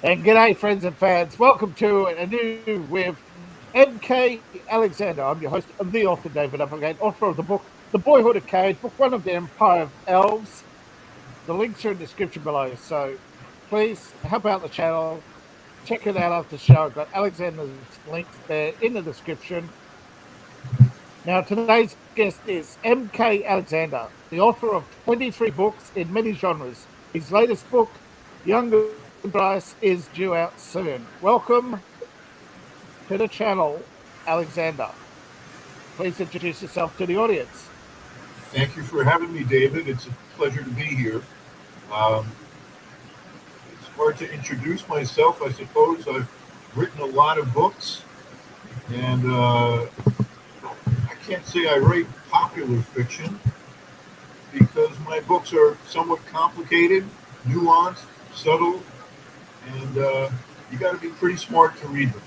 And g'day, friends and fans. Welcome to a new with MK Alexander. I'm your host, I'm the author, David Applegate, author of the book, The Boyhood of Cade, book one of the Empire of Elves. The links are in the description below. So please help out the channel. Check it out after the show. I've got Alexander's links there in the description. Now, today's guest is MK Alexander, the author of 23 books in many genres. His latest book, Younger Dryas, is due out soon. Welcome to the channel, Alexander. Please introduce yourself to the audience. Thank you for having me, David. It's a pleasure to be here. Um, it's hard to introduce myself, I suppose. I've written a lot of books, and I can't say I write popular fiction because my books are somewhat complicated, nuanced, subtle, and you got to be pretty smart to read them.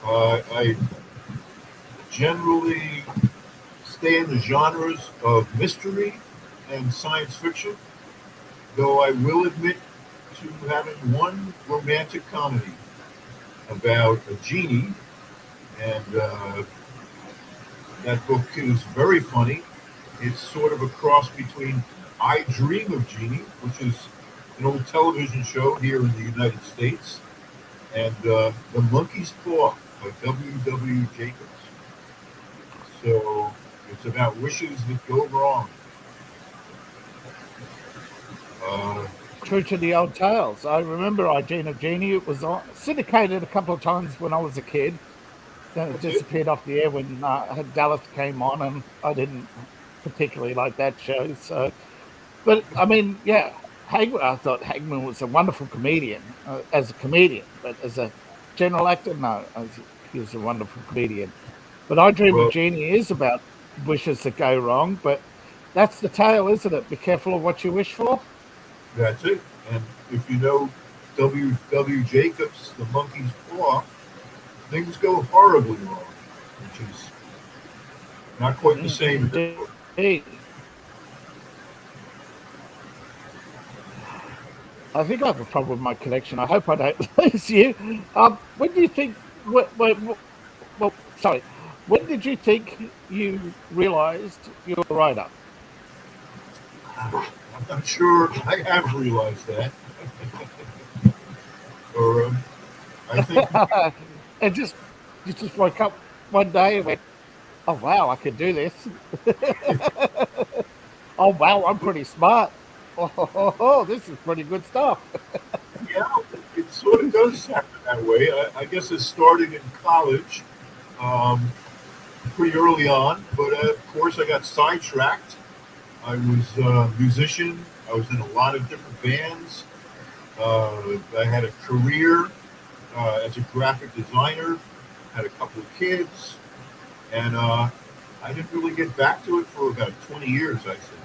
I generally stay in the genres of mystery and science fiction, though I will admit to having one romantic comedy about a genie, and that book is very funny. It's sort of a cross between I Dream of Genie, which is an old television show here in the United States, and The Monkey's Paw by W. Jacobs. So it's about wishes that go wrong. Uh, True to the old tales. I remember I Dream of Genie. It was syndicated a couple of times when I was a kid. Then it that's it. disappeared off the air when Dallas came on, and I didn't particularly like that show. So, but I mean, yeah, Hagman. I thought Hagman was a wonderful comedian as a comedian, but as a general actor, no, he was a wonderful comedian. But I Dream of Well, Genie is about wishes that go wrong. But that's the tale, isn't it? Be careful of what you wish for. that's it. And if you know W. Jacobs, The Monkey's Paw, things go horribly wrong, which is not quite the same in this book. Indeed. I think I have a problem with my connection. I hope I don't lose you. When do you think? Well, sorry. When did you think you realised you're a writer? I'm not sure I have realized that. or I think, and you just woke up one day and went, "Oh wow, I could do this." Oh wow, I'm pretty smart. Oh, this is pretty good stuff. yeah, it sort of does happen that way. I guess it started in college um, pretty early on, but of course I got sidetracked. I was a musician. I was in a lot of different bands. I had a career as a graphic designer. Had a couple of kids, and I didn't really get back to it for about 20 years, I think.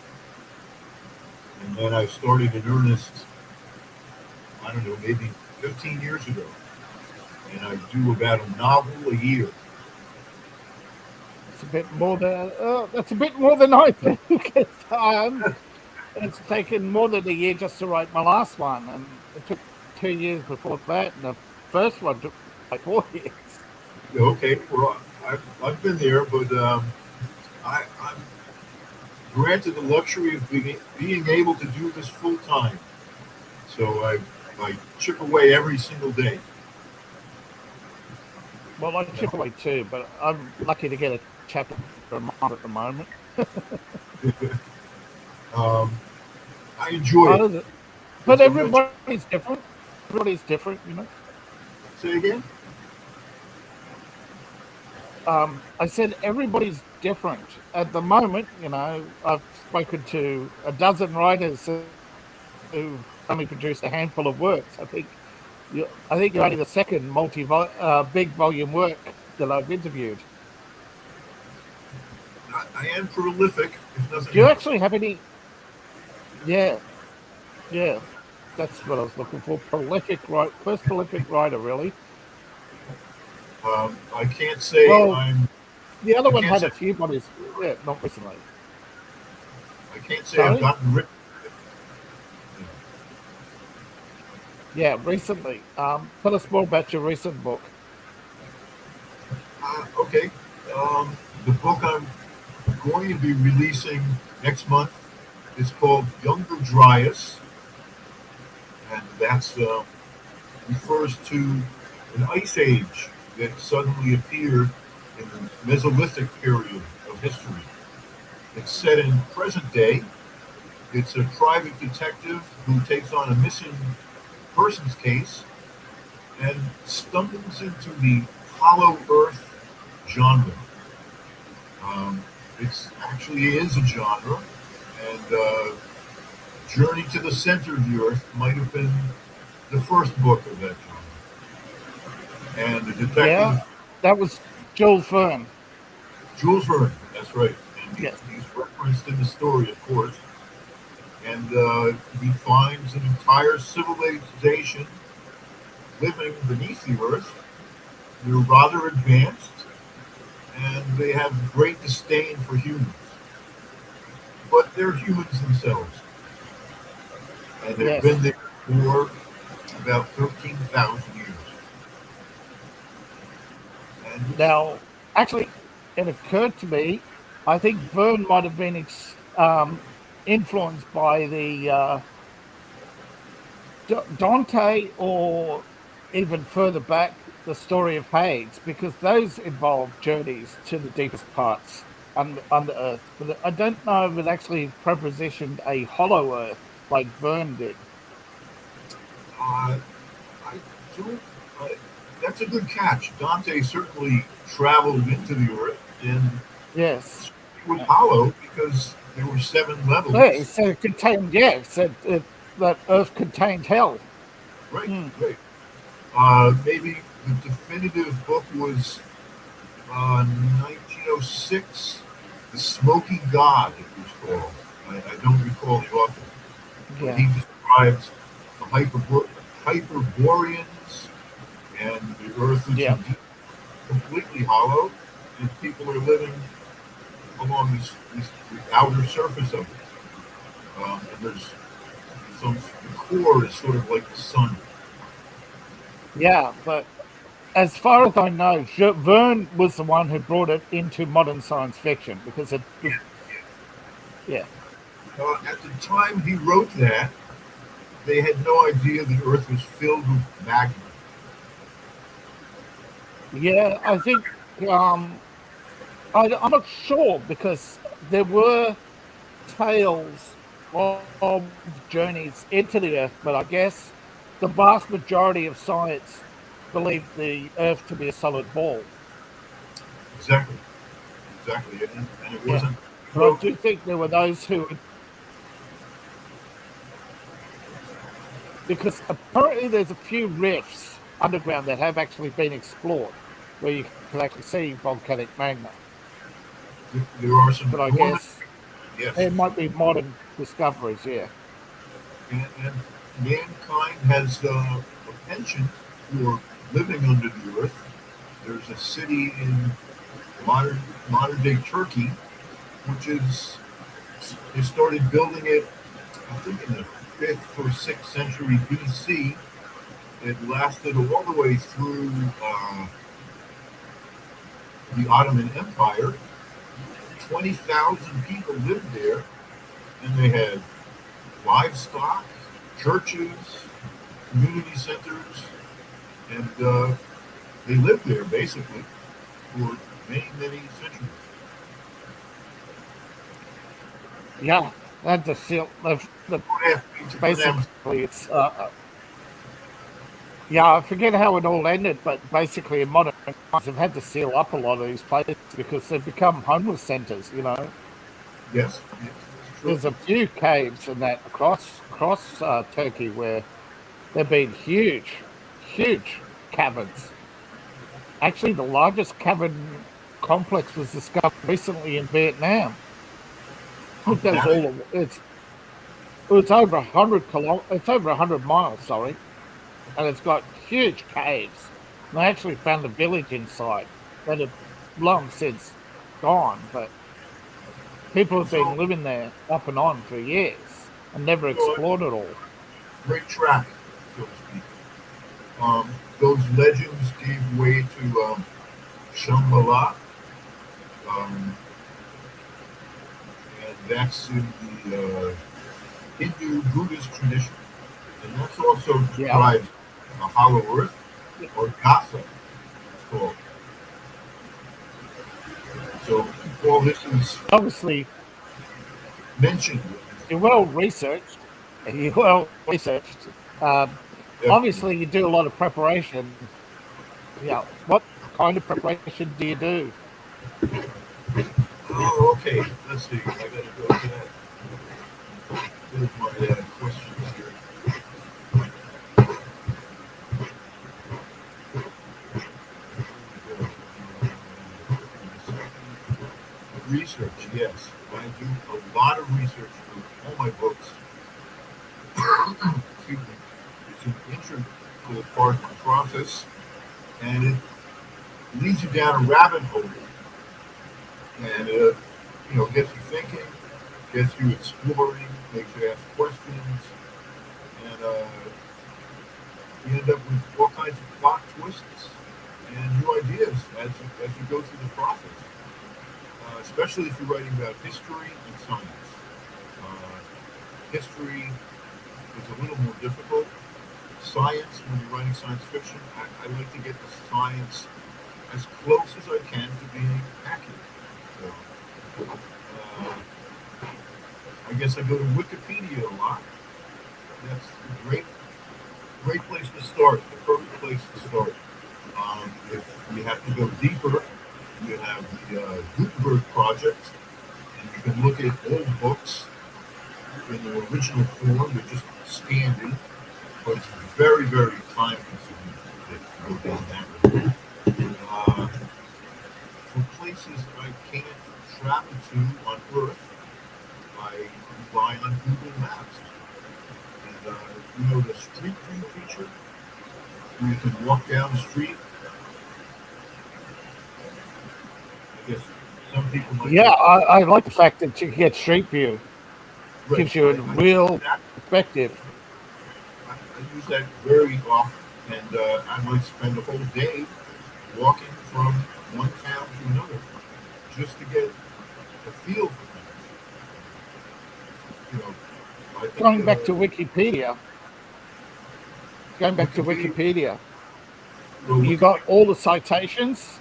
And then I started in earnest, I don't know, maybe 15 years ago. And I do about a novel a year. It's a bit more than that's a bit more than I think. It's taken more than a year just to write my last one, and it took 2 years before that, and the first one took like 4 years. Okay, well, I've been there, but I'm granted the luxury of being able to do this full time. So I chip away every single day. Well, I chip away too, but I'm lucky to get a chapter a month at the moment. um, I enjoy How it. does it? But It's a much. everybody's different. Everybody's different, you know. Say again? I said everybody's different. At the moment, you know, I've spoken to a dozen writers who've only produced a handful of works. I think you're only the second big volume work that I've interviewed. I am prolific, if nothing Do you else. actually have any? Yeah, yeah, that's what I was looking for. First prolific writer, really. I can't say Well, I'm. the other I one can't had say. a few bodies. Yeah, not recently. I can't say I've Sorry. gotten written. Yeah, recently. Tell us more about your recent book. Okay. Um, the book I'm going to be releasing next month is called Younger Dryas, and that's refers to an ice age that suddenly appeared in the Mesolithic period of history. It's set in present day. It's a private detective who takes on a missing persons case and stumbles into the Hollow Earth genre. Um, it's actually is a genre, and Journey to the Center of the Earth might have been the first book of that genre. And the Yeah, detective, that was Jules Verne. Jules Verne, that's right, and Yes. he's referenced in the story, of course, and he finds an entire civilization living beneath the Earth. They're rather advanced, and they have great disdain for humans. But they're humans themselves, and they've Yes. been there for about 13,000 years. And it's Now, actually, it occurred to me, I think Verne might have been influenced by the Dante, or even further back, the story of Hades, because those involve journeys to the deepest parts under Earth. But I don't know if it actually propositioned a hollow Earth like Verne did. I don't. Uh, that's a good catch. Dante certainly traveled into the earth, and Yes. it was hollow because there were seven Yeah, levels. so it contained, yeah, so that Earth contained hell. Right, Hmm. right. Maybe the definitive book was 1906, The Smoky God, it was called. I don't recall the author, but Yeah. he describes the Hyperboreans and the Earth is Yeah. indeed completely hollow, and people are living along the outer surface of it. And there's some the core is sort of like the sun. Yeah. But as far as I know, Verne was the one who brought it into modern science fiction because it was, yeah. At the time he wrote that, they had no idea the Earth was filled with magma. Yeah, I think um, I'm not sure because there were tales of journeys into the Earth, but I guess the vast majority of science believed the Earth to be a solid ball. Exactly, exactly, and it Yeah, wasn't. He but I wrote do think there were those who, because apparently there's a few rifts underground that have actually been explored where you can actually see volcanic magma. there are some But I dormant. guess Yes, there might be modern discoveries. Yeah. and mankind has a penchant for living under the Earth. There's a city in modern modern day Turkey, which is they started building it, I think, in the fifth or sixth century BC. It lasted all the way through the Ottoman Empire. 20,000 people lived there, and they had livestock, churches, community centers, and they lived there basically for many, many centuries. Yeah, that's a seal. The Don't ask me to basically pronounce. it's yeah, I forget how it all ended, but basically in modern times they've had to seal up a lot of these places because they've become homeless centers. Yes, yes, that's true. There's a few caves in that across Turkey where there've been huge caverns. Actually, the largest cavern complex was discovered recently in Vietnam. Oh, It goes that is all of it's over 100 it's over 100 miles, sorry, and it's got huge caves. And I actually found a village inside that had long since gone, but people have been so. living there off and on for years and never So explored it all. great track. so to speak. Those legends gave way to Shambhala, um, and that's in the Hindu Buddhist tradition, and that's also Yeah. described a hollow earth or gasa, it's called. So all this is Obviously, mentioned. you're well researched. You're well researched. Um, Definitely. obviously, you do a lot of preparation. Yeah. What kind of preparation do you do? Oh, okay. Let's see. I got to go to that. There's my questions here. Research, yes. I do a lot of research for all my books. Excuse me. It's an integral part of my process, and it leads you down a rabbit hole, and gets you thinking, gets you exploring, makes you ask questions, and you end up with all kinds of plot twists and new ideas as you go through the process. Especially if you're writing about history and science. History is a little more difficult. Science, when you're writing science fiction, I like to get the science as close as I can to being accurate. So, I guess I go to Wikipedia a lot. That's a great place to start. The perfect place to start. If you have to go deeper, you have the Gutenberg project, and you can look at old books in their original form. They're just scanned in, but it's very, very time consuming to go down that road. Uh, for places I can't travel to on Earth, I rely on Google Maps. And the Street View feature, where you can walk down the street. I guess some people might Yeah, think, I like the fact that you get Street View. right, Gives you a I use real that. perspective. I use that very often, and I might spend a whole day walking from one town to another just to get a feel for things. I think Going back to Wikipedia, going back to Wikipedia, Wikipedia, well, you got Wikipedia, all the citations.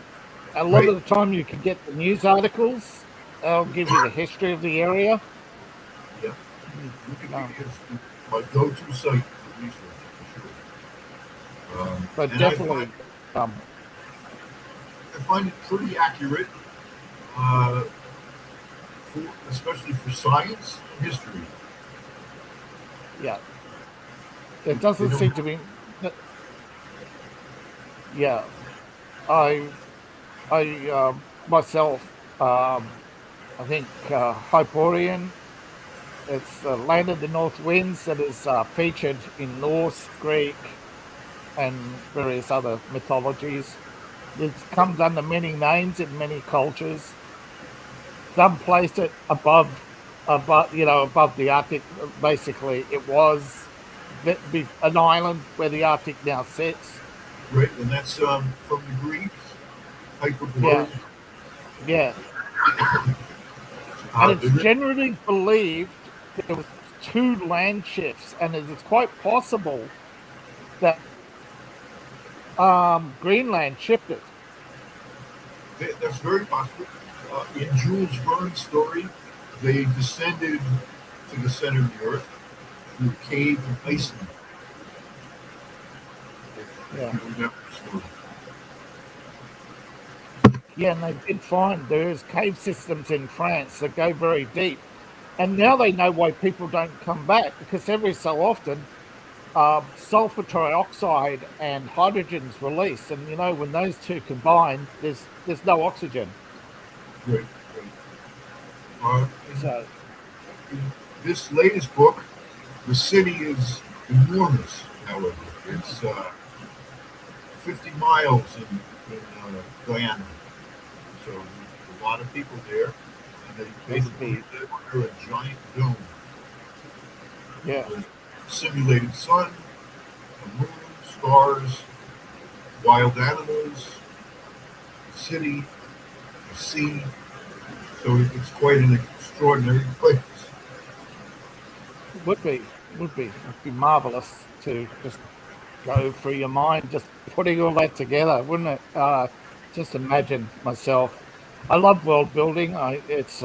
A lot right? of the time, you can get the news articles. They'll give you the history of the area. Yeah, No, Wikipedia is my go-to site for research for sure. but And definitely, um, I find it pretty accurate, uh, especially for science and history. yeah, there They doesn't don't seem to have, be. Yeah, I, I myself, I think Hyperion. It's the land of the north winds that is featured in Norse, Greek, and various other mythologies. It comes under many names in many cultures. Some placed it above the Arctic. Basically, it was an island where the Arctic now sits. right, and that's from the Greeks, Yeah, Hyperborean. yeah, and it's There is, generally believed there was two land shifts, and it is quite possible that Greenland shifted. that's very possible. In Jules Verne's story, they descended to the center of the Earth through a cave in Iceland, if Yeah, you remember the story. yeah, and they did find there's cave systems in France that go very deep, and now they know why people don't come back because every so often sulfur trioxide and hydrogen's released, and when those two combine, there's no oxygen. Right, right. Uh, So in this latest book, the city is enormous, however. It's 50 miles in diameter. So there's a lot of people there, and they that would basically be, live under a giant dome. yeah, There's a simulated sun, a stars, wild animals, city, sea. So it's quite an extraordinary place. Would be marvelous to just go through your mind, just putting all that together, wouldn't it? Just imagine myself. I love world building. It's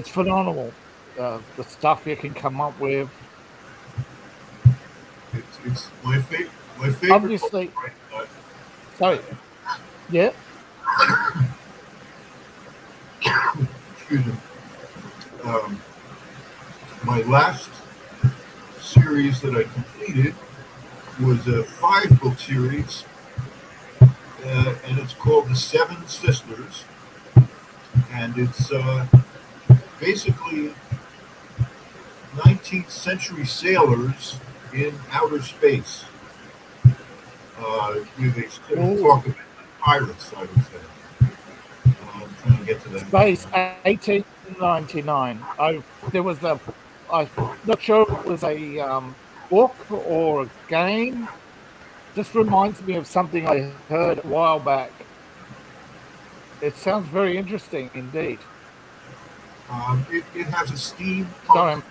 phenomenal. The stuff you can come up with. It's my favorite book, Obviously, right? sorry, yeah, Excuse me. Um, my last series that I completed was a 5-book series, and it's called The Seven Sisters, and it's basically 19th century sailors in outer space. They sort of oh, talk about pirates, I would say. I'm trying to get to that. Space 1899. I'm not sure if it was a book or a game. Just reminds me of something I heard a while back. It sounds very interesting indeed. It has a steampunk. Sorry,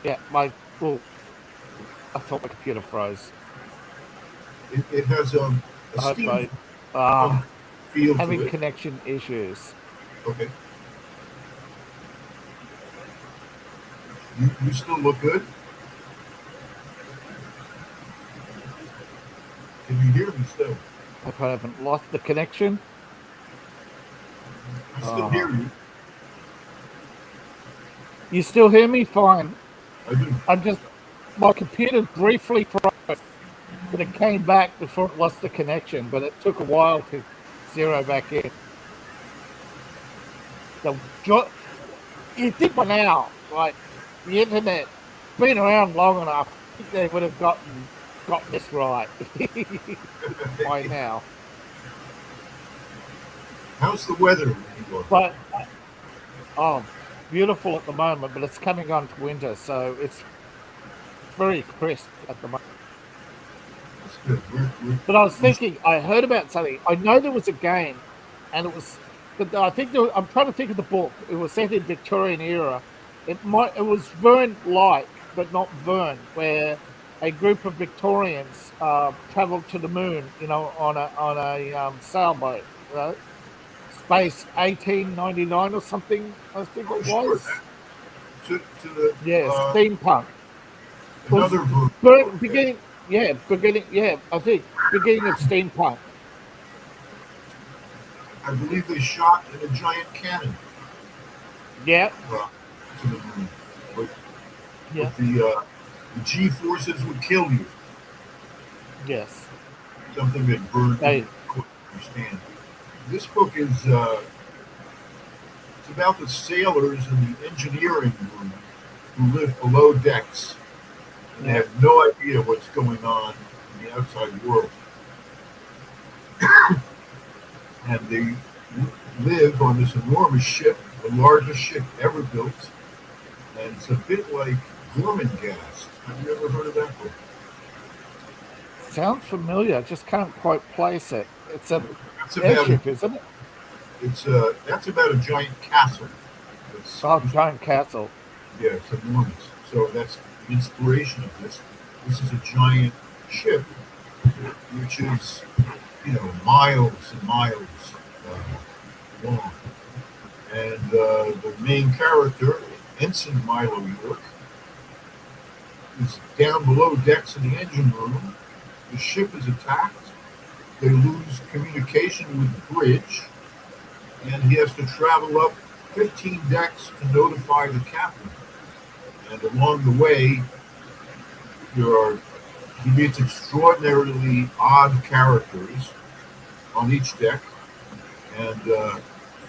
yeah, I thought my computer froze. It has a I hope steampunk uh, feel to having it. connection issues. Okay. You still look good. Can you hear me still? Hope I haven't lost the connection. I still Uh, hear you. you still hear me? Fine. I do. I'm just my computer briefly froze, but it came back before it lost the connection. But it took a while to zero back in. The you think by now, like the internet, been around long enough, I think they would have got this right by now. How's the weather where you are? But oh, beautiful at the moment, but it's coming on to winter, so it's very crisp at the moment. That's good. But I was thinking, I heard about something. I know there was a game, and it was, but I think I'm trying to think of the book. It was set in Victorian era. It was Verne-like, but not Verne, where a group of Victorians traveled to the moon, on a sailboat. Space 1899 or something, I think Oh, it sure. was. To the Yeah, steampunk. Was another version. Okay. beginning, yeah, I think beginning of steampunk. I believe they shot in a giant cannon Yeah, uh, to the moon. But, yeah, but the G forces would kill you. yes. Something that Byrd They, couldn't understand. This book is it's about the sailors in the engineering room who live below decks and they yeah, have no idea what's going on in the outside world. And they live on this enormous ship, the largest ship ever built, and it's a bit like Gormenghast. Have you ever heard of that book? sounds familiar. Just can't quite place it. It's a That's about a, airship, isn't it? that's about a giant castle. It's, Oh, giant castle. yeah, it's enormous. So that's the inspiration of this. This is a giant ship, which is, miles and miles long. And the main character, Ensign Milo York, is down below decks in the engine room. The ship is attacked. They lose communication with the bridge, and he has to travel up 15 decks to notify the captain. And along the way, he meets extraordinarily odd characters on each deck, and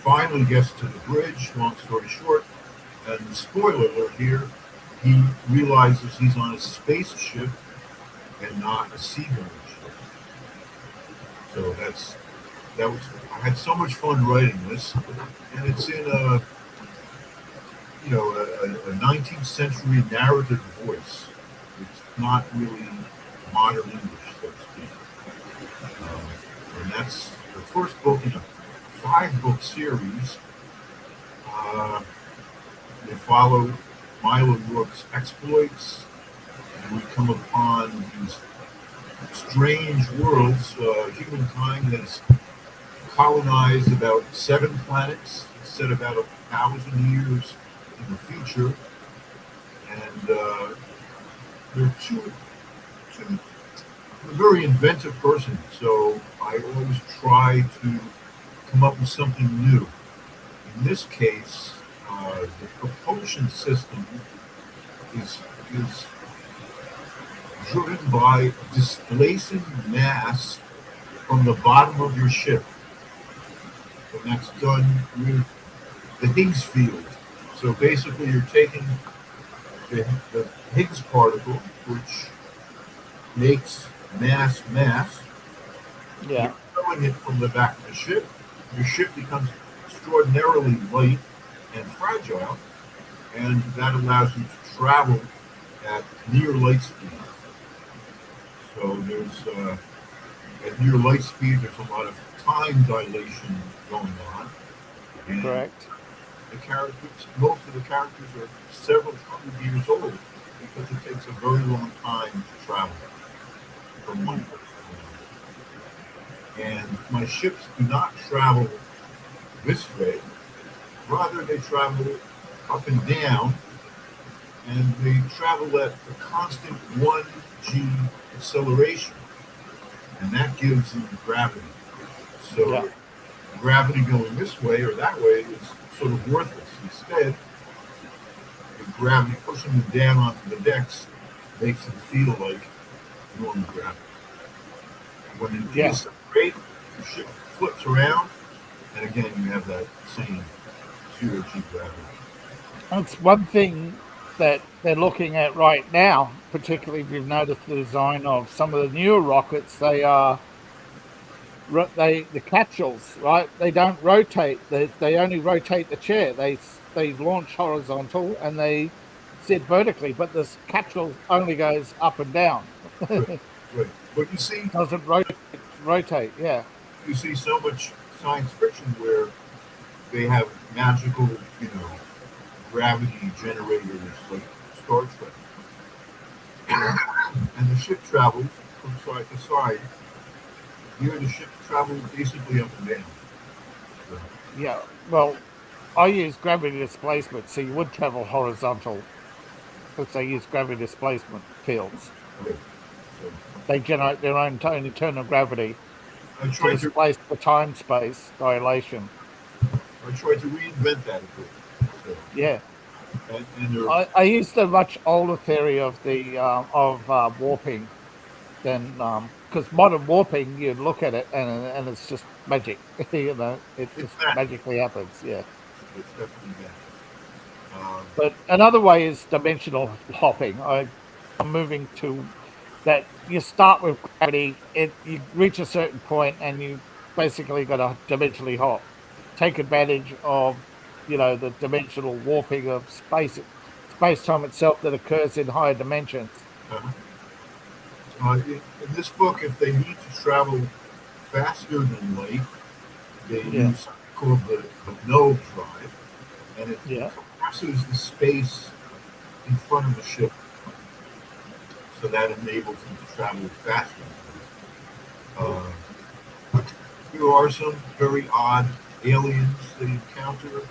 finally gets to the bridge. Long story short, and spoiler alert here, he realizes he's on a spaceship and not a seagoing ship. So that was I had so much fun writing this, and it's in a 19th century narrative voice. It's not really modern English. So that's the first book in a 5-book series. Uh, they follow Milo Rook's exploits, and we come upon these strange worlds. Humankind has colonized about 7 planets, set about 1,000 years in the future, and they're two very inventive persons. So I always try to come up with something new. In this case, the propulsion system is driven by displacing mass from the bottom of your ship, and that's done with the Higgs field. So basically, you're taking the Higgs particle, which makes mass. Yeah. You're throwing it from the back of the ship. Your ship becomes extraordinarily light and fragile, and that allows you to travel at near light speed. So at near light speed, there's a lot of time dilation going on, and Correct. most of the characters are several hundred years old because it takes a very long time to travel from one place to another. And my ships do not travel this way; rather, they travel up and down, and they travel at a constant 1g acceleration, and that gives them gravity. Yeah. So gravity going this way or that way is sort of worthless. Instead, the gravity pushing them down onto the decks makes them feel like normal gravity. When it Yeah. decelerates, the ship flips around, and again you have that same 0g gravity. That's one thing that they're looking at right now, particularly if you've noticed the design of some of the newer rockets. They are the capsules, right? They don't rotate. They only rotate the chair. They launch horizontal and they sit vertically, but this capsule only goes up and down. Right, right. But you see, Doesn't rotate. Yeah. you see so much science fiction where they have magical, gravity generators like Star Trek, and the ship travels from side to side. Here, the ship travels basically up and down. So, Yeah. Well, I use gravity displacement, so you would travel horizontal because they use gravity displacement fields. right. So They generate their own internal gravity I to tried to displace the time space dilation. I tried to reinvent that a bit. So, Yeah. and they're I use the much older theory of the warping than because modern warping, you look at it and it's just magic. It it's just that. magically happens. Yeah. It's definitely that. Um, But another way is dimensional hopping. I'm moving to that. You start with gravity, you reach a certain point, and you basically got to dimensionally hop. Take advantage of the dimensional warping of space time itself that occurs in higher dimensions. uh, in this book, if they need to travel faster than light, they Yeah, use something called the node drive, and it yeah, compresses the space in front of the ship, so that enables them to travel faster. Uh, there are some very odd aliens they encounter,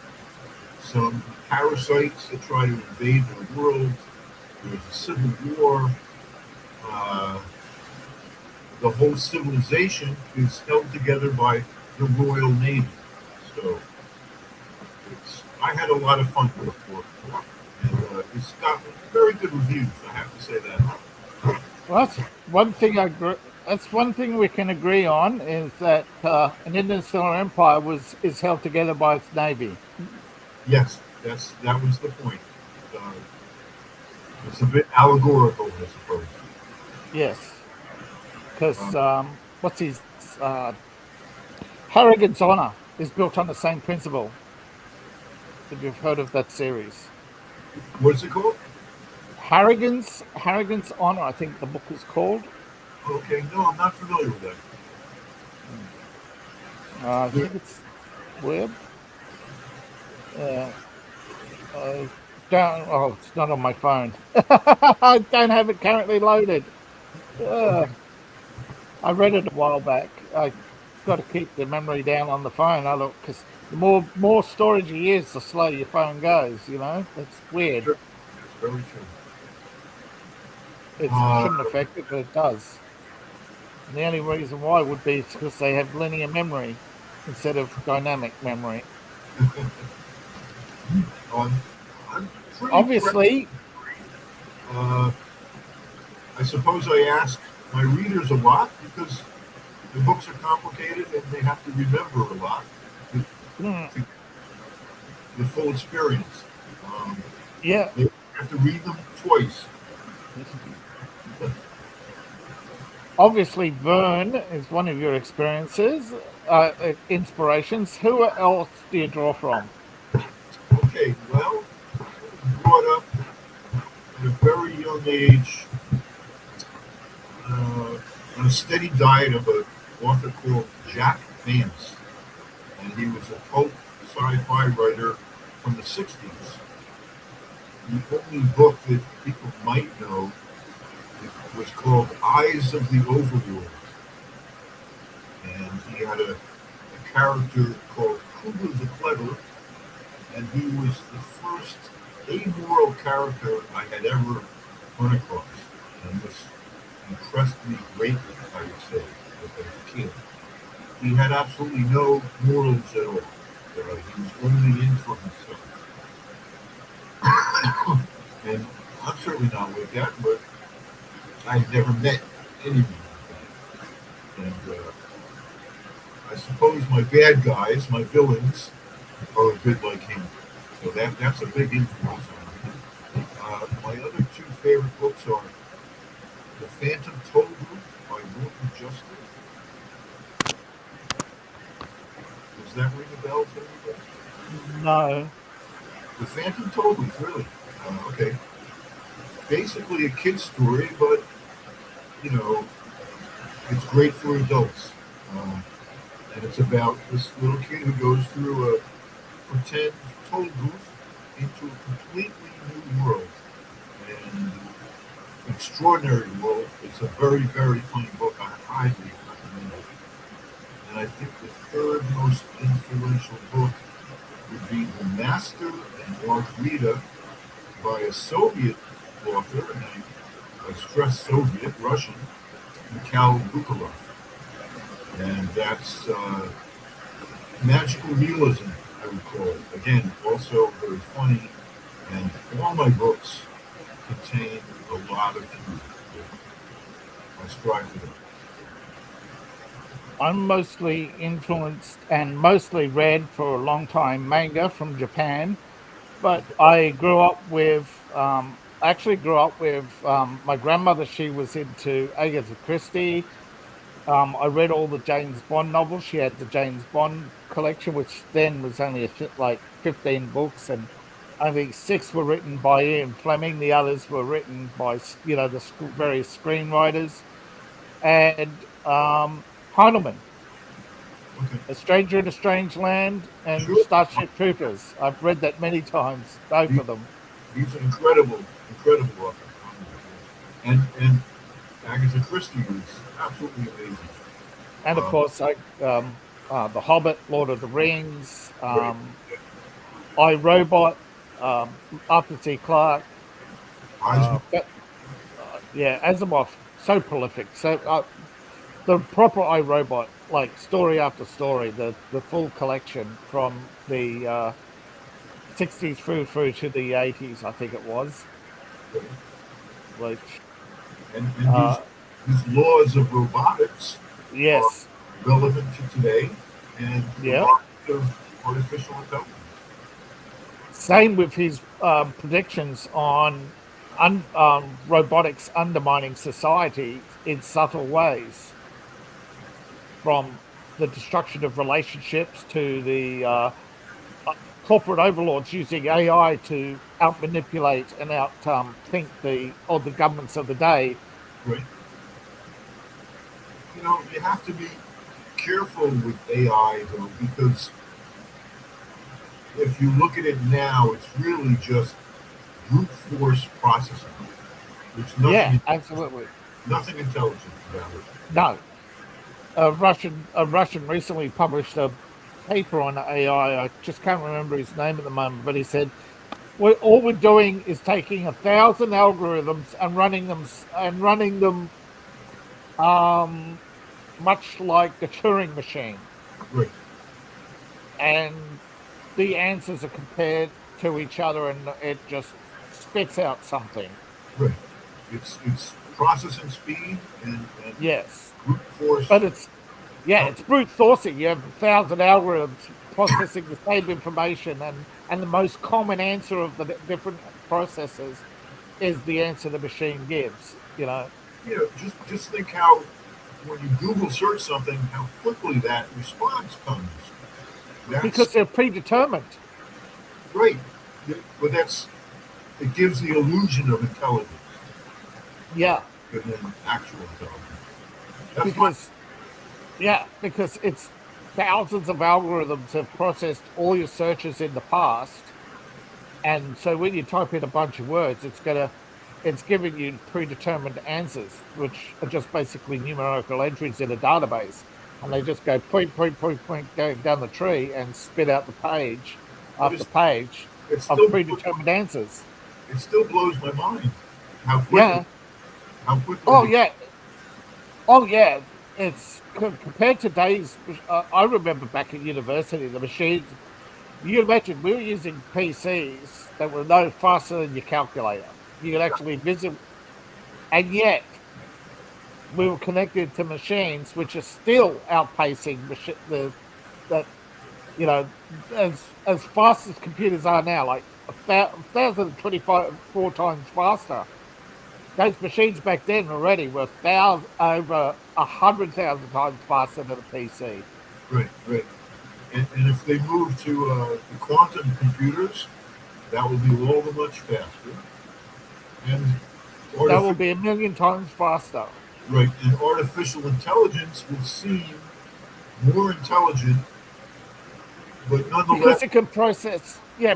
some parasites that try to invade their world. There's a civil war. Uh, the whole civilization is held together by the Royal Navy. So I had a lot of fun with the book, and it's got very good reviews. I have to say that. well, that's one thing we can agree on is that an interstellar empire is held together by its navy. Yes, that was the point. Uh, it's a bit allegorical, I suppose. Yes, because Um, what's his uh, Harrigan's honor is built on the same principle. If you've heard of that series, what's it called? Harrigan's honor, I think the book is called. Okay, no, I'm not familiar with that. I think it's web. Uh, I don't. Oh, it's not on my phone. I don't have it currently loaded. Okay. Uh, I read it a while back. I got to keep the memory down on the phone. I look because the more storage you use, the slower your phone goes. You know, that's weird. Sure. That's very true. It Uh, shouldn't affect it, but it does. And the only reason why would be because they have linear memory instead of dynamic memory. I'm, I'm pretty prep. Obviously, Uh, I suppose I ask my readers a lot because the books are complicated and they have to remember a lot to, mm, to the full experience. Um, yeah. they have to read them twice. Obviously, Vern is one of your experiences, inspirations. Who else do you draw from? Okay, well, I was brought up at a very young age uh, on a steady diet of an author called Jack Vance, and he was a pulp sci-fi writer from the '60s. The only book that people might know was called Eyes of the Overworld, and he had a character called Kugler the Clever, and he was the first amoral character I had ever run across, and this impressed me greatly, I would say, as a kid. He had absolutely no morals at all. He was only in for himself. And I'm certainly not like that, but I've never met anyone like that. And I suppose my bad guys, my villains, are a bit like him. So that's a big influence on me. My other two favorite books are The Phantom Toll Booth by Walter Justice. Does that ring a bell to anybody? No. The Phantom Toll Booth, really? Okay. Basically a kid's story, but, you know, it's great for adults. Uh, and it's about this little kid who goes through a pretend toll booth into a completely new world. And extraordinary world. It's a very, very funny book. I highly recommend it. And I think the third most influential book would be The Master and Margarita by a Soviet author, and I stress Soviet, Russian, Mikhail Bukharov. And that's magical realism, I would call it. Again, also very funny, and all my books contain a lot of humor. I strive for that. I'm mostly influenced and mostly read for a long time manga from Japan, but I grew up with, actually grew up with my grandmother. She was into Agatha Christie. I read all the James Bond novels. She had the James Bond collection, which then was only like 15 books, and I think six were written by Ian Fleming. The others were written by, the various screenwriters. And Heidelman, Okay. A Stranger in a Strange Land, and Sure. Starship Troopers. I've read that many times, both He, of them. he's an incredible, incredible author. And Agatha Christie was absolutely amazing. And of Uh, course, The Hobbit, Lord of the Rings, right. I Robot, Arthur C. Clarke. Eisner. But yeah, Asimov, so prolific. So the proper I Robot, like story after story, the full collection from the 60s through to the 80s, I think it was. Okay. Which And uh, his laws of robotics are yes, relevant to today and the yeah. rise of artificial intelligence. Same with his predictions on robotics undermining society in subtle ways, from the destruction of relationships to the corporate overlords using AI to out manipulate and out think the governments of the day. Right. You know, you have to be careful with AI though, because if you look at it now, it's really just brute force processing. There's Yeah, absolutely. nothing intelligent about it. No, a Russian recently published a paper on AI. I just can't remember his name at the moment, but he said all we're doing is taking 1,000 algorithms and running them much like a Turing machine, Right, and the answers are compared to each other, and it just spits out something. right. It's processing speed and Yes, brute force. but it's brute forcing. You have 1,000 algorithms processing the same information, and the most common answer of the different processes is the answer the machine gives. Just think how when you Google search something, how quickly that response comes. That's Because they're predetermined. great, but it gives the illusion of intelligence Yeah, rather than actual intelligence. That's my because because it's thousands of algorithms have processed all your searches in the past, and so when you type in a bunch of words, it's giving you predetermined answers, which are just basically numerical entries in a database, and they just go point, point, point, point, going down the tree and spit out the page but after page it of still predetermined answers. it still blows my mind how quickly Yeah. how quickly Oh they, yeah. Oh yeah. It's compared to days. I remember back at university, the machines. You can imagine we were using PCs that were no faster than your calculator. You could actually visit, and yet we were connected to machines which are still outpacing that as fast as computers are now, like 1,025 times faster. Those machines back then already were over 100,000 times faster than a PC. right. And if they move to the quantum computers, that will be all the much faster. And That will artificial be a million times faster. right, and artificial intelligence will seem more intelligent, but nonetheless, Because it can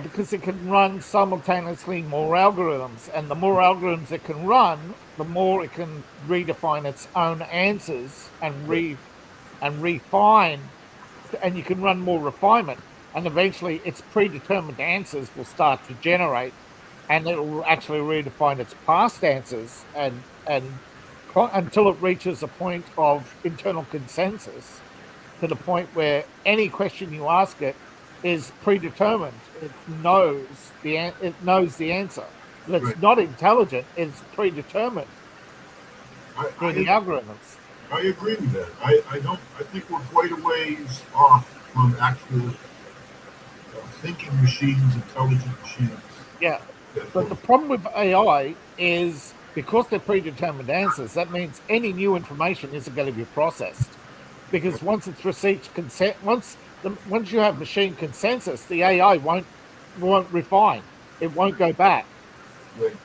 because it can run simultaneously more algorithms. And the more algorithms it can run, the more it can redefine its own answers right, and refine, and you can run more refinement. And eventually its predetermined answers will start to generate, and it will actually redefine its past answers until it reaches a point of internal consensus, to the point where any question you ask it is predetermined. It knows the answer. But it's right. not intelligent. It's predetermined I, through the I algorithms. I agree with that. I don't. I think we're quite a ways off from actual thinking machines, intelligent machines. Yeah. That But will, the problem with AI is because they're predetermined answers, that means any new information isn't going to be processed. Because once it's received consent, once you have machine consensus, the AI won't refine. It won't go back. right,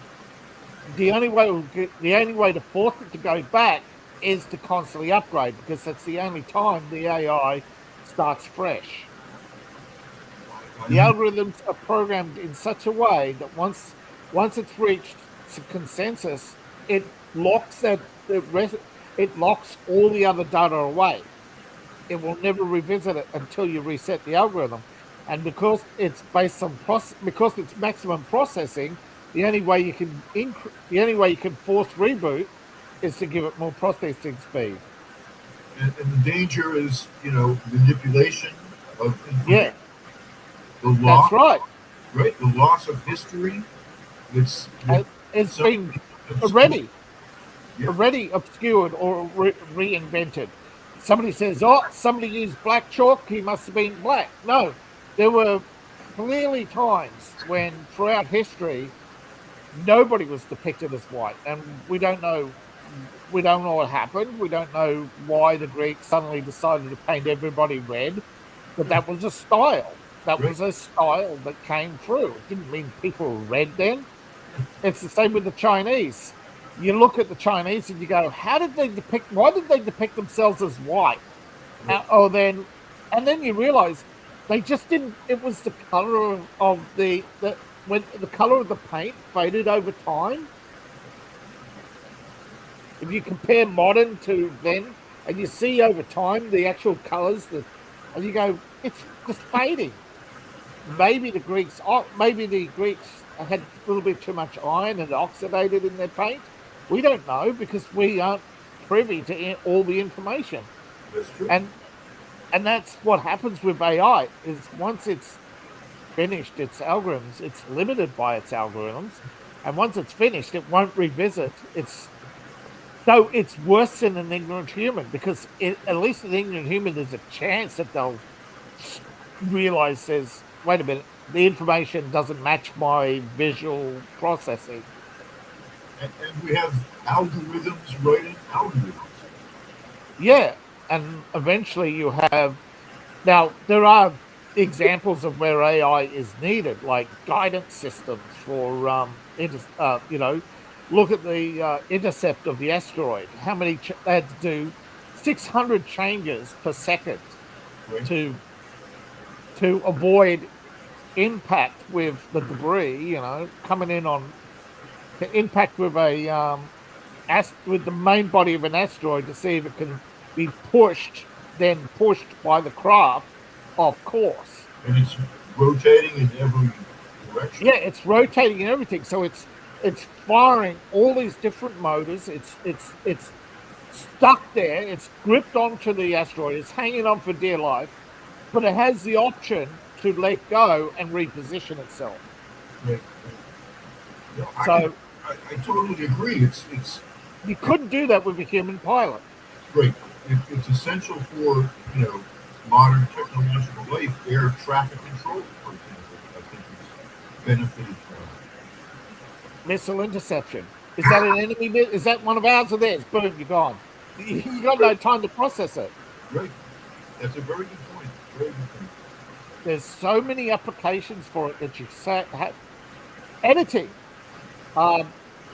The only way to force it to go back is to constantly upgrade, because that's the only time the AI starts fresh. The I, algorithms are programmed in such a way that once it's reached consensus, it locks it locks all the other data away. It will never revisit it until you reset the algorithm. And because it's based on because it's maximum processing, the only way you can force reboot is to give it more processing speed. and the danger is, manipulation of information, Yeah, the that's loss, right. right, the loss of history. That It's some been obscure. already Yeah, obscured or reinvented. Somebody says, "Oh, somebody used black chalk. He must have been black." No, there were clearly times when, throughout history, nobody was depicted as white, and we don't know what happened. We don't know why the Greeks suddenly decided to paint everybody red, but that was a style. That right. was a style that came through. It didn't mean people were red then. It's the same with the Chinese. You look at the Chinese and you go, how did they depict? Why did they depict themselves as white? And then you realize they just didn't. It was the color of when the color of the paint faded over time. If you compare modern to then, and you see over time the actual colors, and you go, it's just fading. Maybe the Greeks had a little bit too much iron and oxidated in their paint. We don't know because we aren't privy to all the information. That's true. And that's what happens with AI is once it's finished its algorithms, it's limited by its algorithms, and once it's finished, it won't revisit. It's worse than an ignorant human because at least an ignorant human, there's a chance that they'll realize wait a minute, the information doesn't match my visual processing. And we have algorithms writing algorithms. Yeah, and eventually you have. Now, there are examples of where AI is needed, like guidance systems for, look at the intercept of the asteroid. How many they had to do 600 changes per second Right? to avoid impact with the debris, coming in to impact with with the main body of an asteroid to see if it can be then pushed by the craft off course. And it's rotating in every direction. Yeah, it's rotating and everything. So it's firing all these different motors. It's stuck there. It's gripped onto the asteroid. It's hanging on for dear life, but it has the option to let go and reposition itself. Right. So I totally agree. It's you couldn't do that with a human pilot. great. It's essential for modern technological life. Air traffic control, for example, I think it's benefited from. Missile interception. Is that an enemy? Is that one of ours or theirs? Boom, you're gone. You got no time to process it. Right. That's a very good point. Very good point. There's so many applications for it that you have. Editing.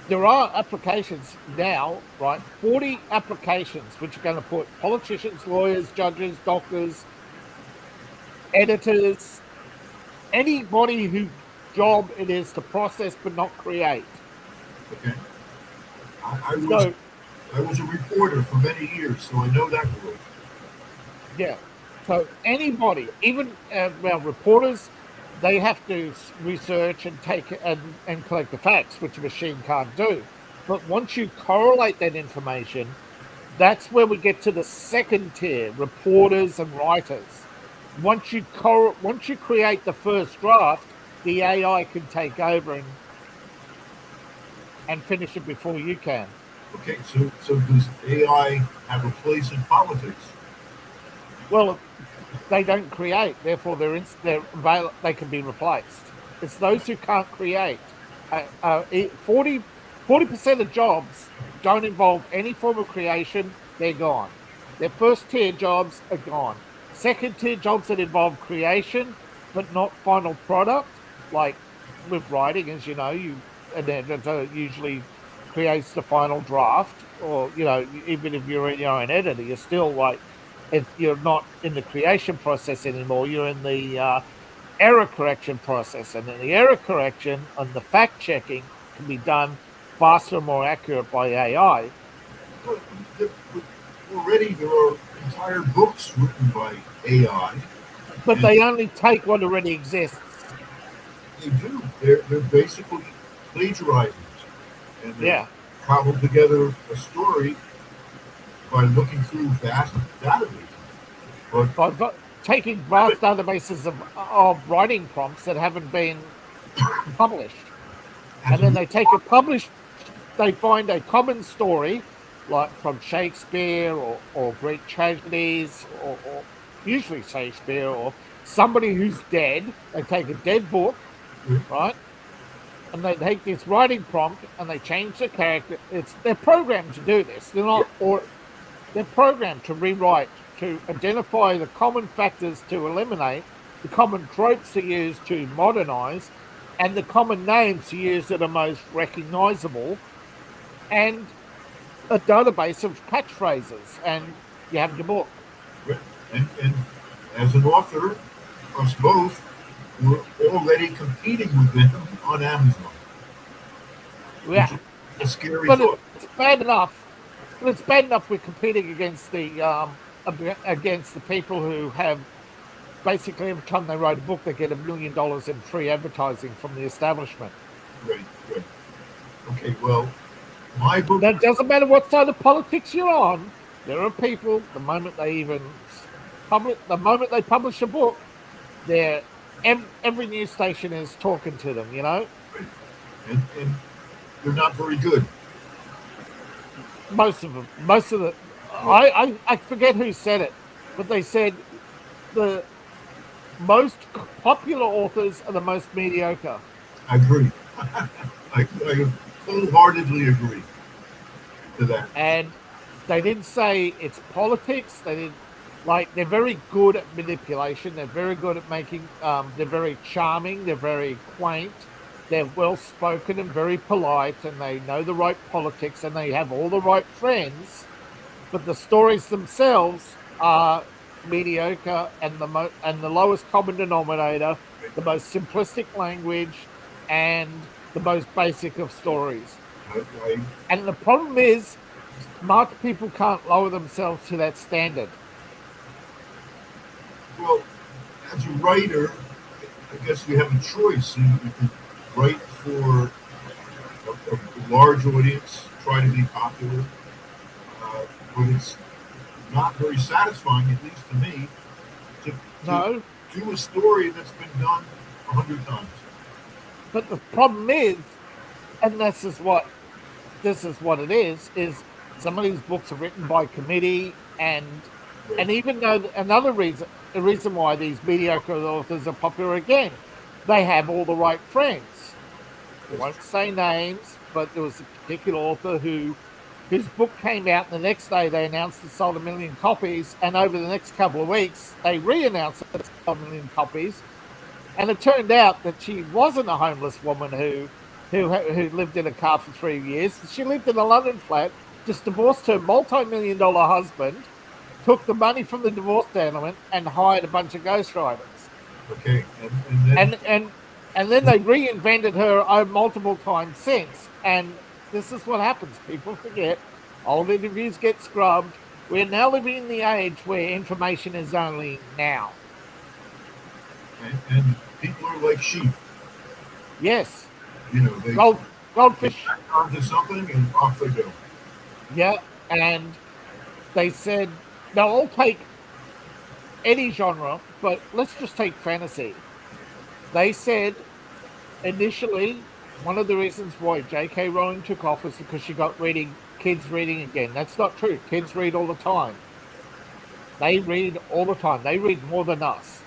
There are applications now, right? 40 applications which are going to put politicians, lawyers, judges, doctors, editors, anybody whose job it is to process but not create. Okay. I was a reporter for many years, so I know that world. Yeah. So anybody, even reporters, they have to research and take and collect the facts, which a machine can't do. But once you correlate that information, that's where we get to the second tier, reporters and writers. Once you create the first draft, the AI can take over and finish it before you can. Okay, so does AI have a place in politics? Well, they don't create, therefore they can be replaced. It's those who can't create. 40% of jobs don't involve any form of creation, they're gone. Their first tier jobs are gone. Second tier jobs that involve creation, but not final product, like with writing, as you know, an editor usually creates the final draft, or, even if you're an editor, you're still if you're not in the creation process anymore, you're in the error correction process. And then the error correction and the fact checking can be done faster and more accurate by AI. But already there are entire books written by AI. But they only take what already exists. They do. They're basically plagiarizers. And they cobble together a story by looking through vast databases. But taking vast databases of writing prompts that haven't been published. And then they find a common story, like from Shakespeare or Greek tragedies, or usually Shakespeare, or somebody who's dead. They take a dead book, right? And they take this writing prompt and they change the character. They're programmed to do this. They're programmed to rewrite, to identify the common factors to eliminate, the common tropes to use to modernize, and the common names to use that are most recognizable, and a database of catchphrases, and you have your book. And as an author, us both, we're already competing with them on Amazon, which Yeah, is a scary but thought. it's bad enough. But it's bad enough we're competing against the people who have basically every time they write a book, they get $1 million in free advertising from the establishment. Right, right. Okay, well, my book, Now, it doesn't matter what side of politics you're on. There are people the moment they publish a book, they're every news station is talking to them. You know, and they're not very good. most of them, most of the. Well, I forget who said it, but they said the most popular authors are the most mediocre. I agree. I wholeheartedly agree to that. And they didn't say it's politics. They didn't like they're very good at manipulation. They're very good at making they're very charming, they're very quaint, they're well spoken and very polite, and they know the right politics and they have all the right friends, but the stories themselves are mediocre and the lowest common denominator, the most simplistic language, and the most basic of stories. I, And the problem is, smart people can't lower themselves to that standard. well, as a writer, I guess you have a choice. You can write for a large audience, try to be popular, but it's not very satisfying, at least to me, to No, do a story that's been done 100 times. but the problem is, and this is what it is some of these books are written by committee, Right. and even though another reason the reason why these mediocre authors are popular again, they have all the right friends. I That's won't true. say names, but there was a particular author whose book came out, and the next day they announced it sold 1 million copies, and over the next couple of weeks they re-announced it sold 1 million copies, and it turned out that she wasn't a homeless woman who lived in a car for 3 years. She lived in a London flat, just divorced her multi-million-dollar husband, took the money from the divorce settlement, and hired a bunch of ghostwriters. Okay, and then And and and then they reinvented her multiple times since. And this is what happens: people forget, old interviews get scrubbed. We're now living in the age where information is only now. and people are like sheep. Yes, You know, gold they goldfish. back onto something and off they go. Yeah, and they said they'll all take any genre, but let's just take fantasy. They said initially one of the reasons why J.K. Rowling took off was because she got kids reading again. That's not true. Kids read all the time. They read all the time. They read more than us.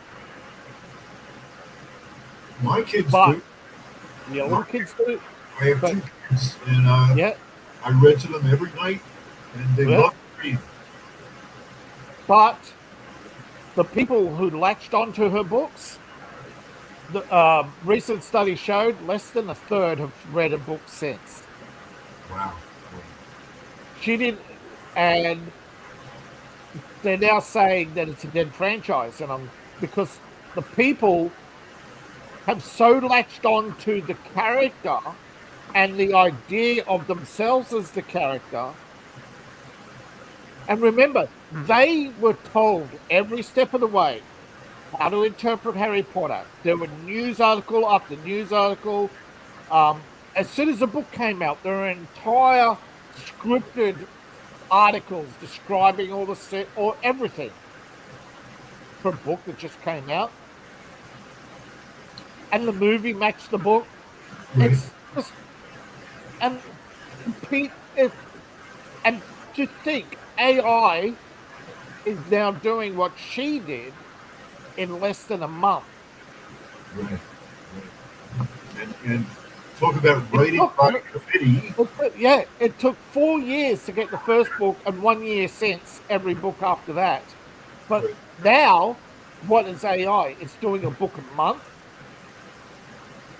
My kids But do. the older My, kids do. I have But two kids, and yeah, I read to them every night, and they yeah. love to read. But the people who latched onto her books, the recent study showed less than a third have read a book since. Wow. She did, and they're now saying that it's a dead franchise, and I'm because the people have so latched on to the character and the idea of themselves as the character. And remember, they were told every step of the way how to interpret Harry Potter. There were news article after news article. As soon as the book came out, there were entire scripted articles describing all the set or everything for a book that just came out, and the movie matched the book. Right. It's just and compete it, and to think AI is now doing what she did in less than a month. Right. Right. And talk about It writing took, by committee. yeah, it took 4 years to get the first book, and 1 year since every book after that. But Right. now, what is AI? It's doing a book a month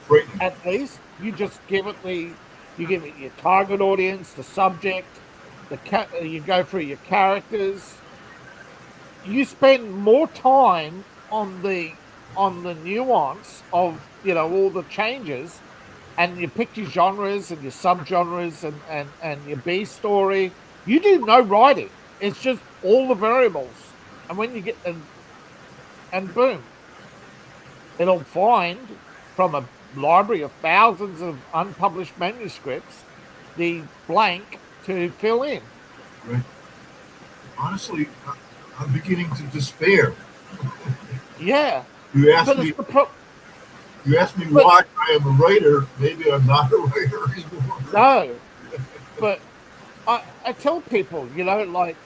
Frightening. at least. You give it your target audience, the subject, you go through your characters, you spend more time on the nuance of, you know, all the changes, and you pick your genres and your subgenres and your B story. You do no writing. It's just all the variables. And when you get and boom, it'll find from a library of thousands of unpublished manuscripts the blank to fill in. Right. Honestly, I'm beginning to despair. Yeah, You asked but me. it's the You asked me but why I am a writer. Maybe I'm not a writer anymore. no, but I tell people, you know, like,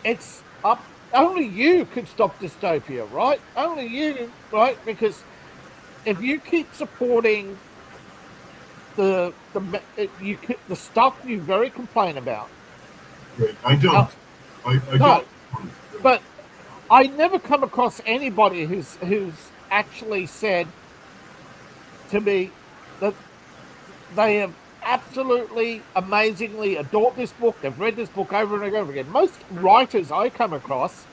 it's up. Only you can stop dystopia, right? Only you, right? Because if you keep supporting the stuff you very complain about, Right. I don't. uh, I don't. no, but I never come across anybody who's actually said to me that they have absolutely amazingly adored this book. They've read this book over and over again. Most writers I come across,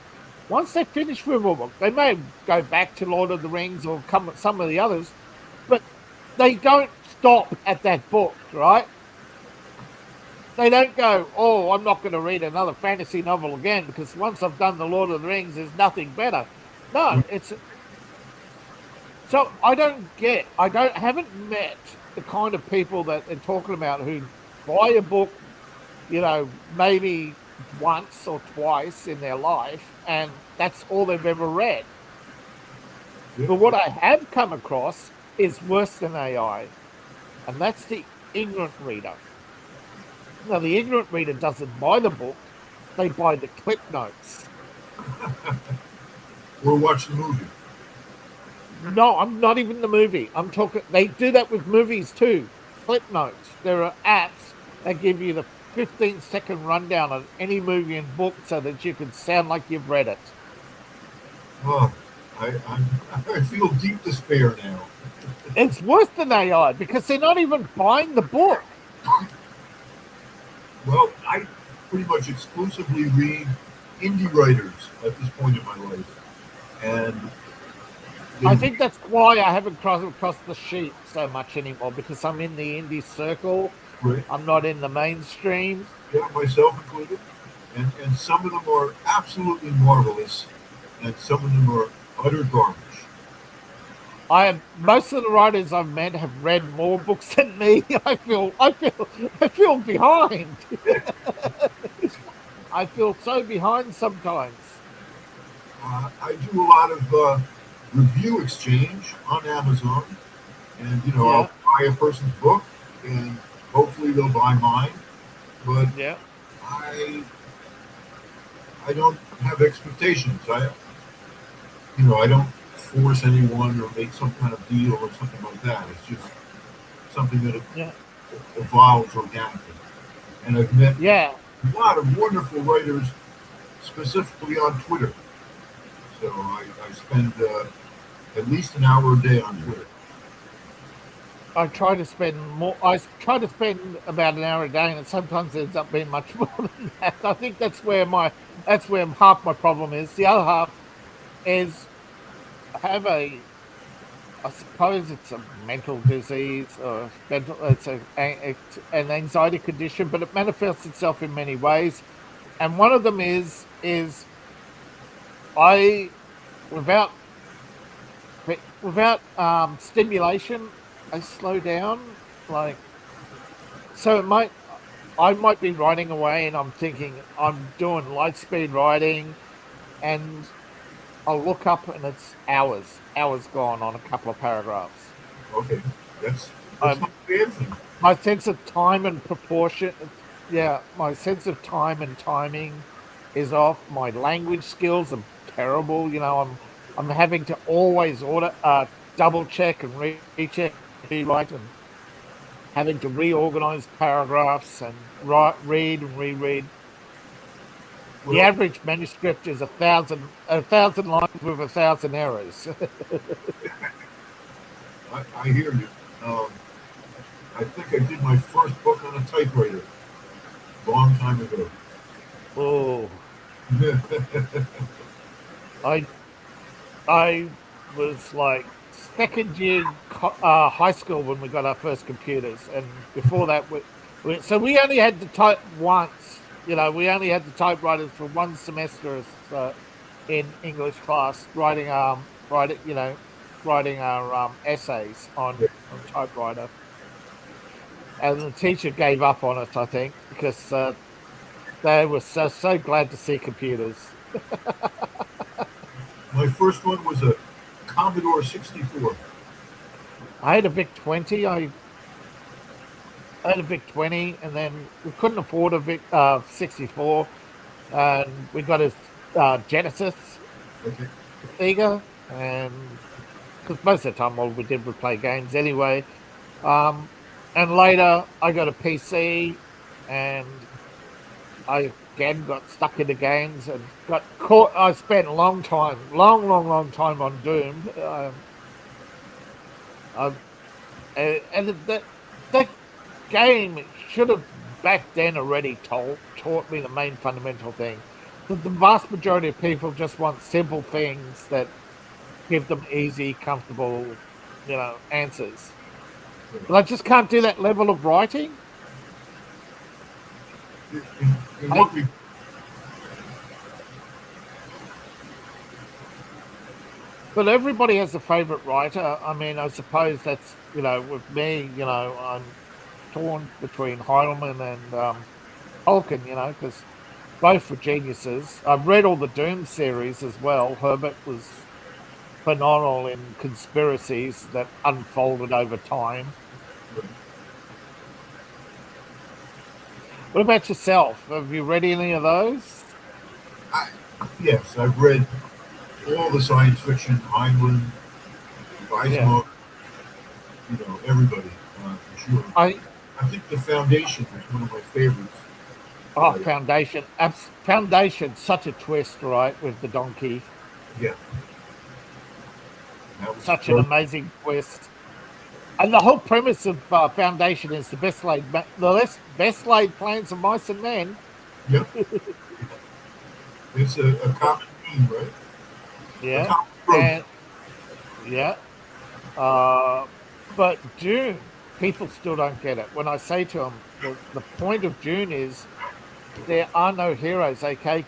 once they finish with a book, they may go back to Lord of the Rings or come some of the others, but they don't stop at that book, right? They don't go, oh, I'm not going to read another fantasy novel again because once I've done the Lord of the Rings, there's nothing better. No, it's so haven't met the kind of people that they're talking about who buy a book, you know, maybe once or twice in their life, and that's all they've ever read. Yeah. But what I have come across is worse than AI, and that's the ignorant reader. Now, the ignorant reader doesn't buy the book, they buy the clip notes. Or watch the movie. No, I'm not even the movie. I'm talking, they do that with movies too. Clip notes. There are apps that give you the 15-second rundown of any movie and book so that you can sound like you've read it. Oh, I feel deep despair now. It's worse than AI because they're not even buying the book. Well, I pretty much exclusively read indie writers at this point in my life, and I they, think that's why I haven't crossed across the sheet so much anymore, because I'm in the indie circle. right, I'm not in the mainstream. yeah, myself included, and some of them are absolutely marvelous, and some of them are utter garbage. Most of the writers I've met have read more books than me. I feel behind. I feel so behind sometimes. I do a lot of review exchange on Amazon, and I'll Yeah, buy a person's book, and hopefully they'll buy mine. But yeah, I I don't have expectations. I don't force anyone or make some kind of deal or something like that. It's just something that yeah, evolves organically. And I've met yeah. a lot of wonderful writers, specifically on Twitter. So I spend at least an hour a day on Twitter. I try to spend more. I try to spend about an hour a day, and it sometimes ends up being much more than that. I think that's where half my problem is. The other half is I have a I suppose it's a mental disease or mental. It's an anxiety condition, but it manifests itself in many ways. And one of them is I without stimulation, I slow down. Like, so I might be writing away, and I'm thinking I'm doing light speed writing, and I'll look up and it's hours gone on a couple of paragraphs. Okay, that's I'm not a bad thing. My sense of time and proportion, yeah, my sense of time and timing is off. My language skills are terrible. You know, I'm having to always double check and recheck, rewrite, and having to reorganize paragraphs and read and reread. The Well, average manuscript is a thousand lines with 1,000 errors. I hear you. Um, I think I did my first book on a typewriter a long time ago. Oh. I I was like second year high school when we got our first computers, and before that, so we only had to type once. We only had the typewriters for one semester in English class, writing our essays on typewriter, and the teacher gave up on us, I think, because they were so glad to see computers. My first one was a Commodore 64. I had a VIC 20. I had a VIC 20, and then we couldn't afford a VIC 64, and we got a Genesis Okay. Sega, and because most of the time all we did was play games anyway. Um, and later I got a PC, and I again got stuck into games and got caught. I spent a long time, long time on Doom. I, and that game should have back then already taught me the main fundamental thing. That the vast majority of people just want simple things that give them easy, comfortable, answers. But I just can't do that level of writing. In I what we But everybody has a favorite writer. I mean, I suppose that's with me, I'm torn between Heidelman and Tolkien, because both were geniuses. I've read all the Doom series as well. Herbert was phenomenal in conspiracies that unfolded over time. What about yourself? Have you read any of those? I, yes, I've read all the science fiction, Heinlein, Yeah, Weisman, everybody, for sure. I I think The Foundation is one of my favorites. oh, Uh, Foundation, Foundation, such a twist, right, with the donkey, yeah, that was such an very, amazing twist. And the whole premise of Foundation is the best laid plans of mice and men. yep. It's a common theme, right? A Yeah, common approach. and yeah, uh, but June, people still don't get it. When I say to them, the point of June is there are no heroes. Okay,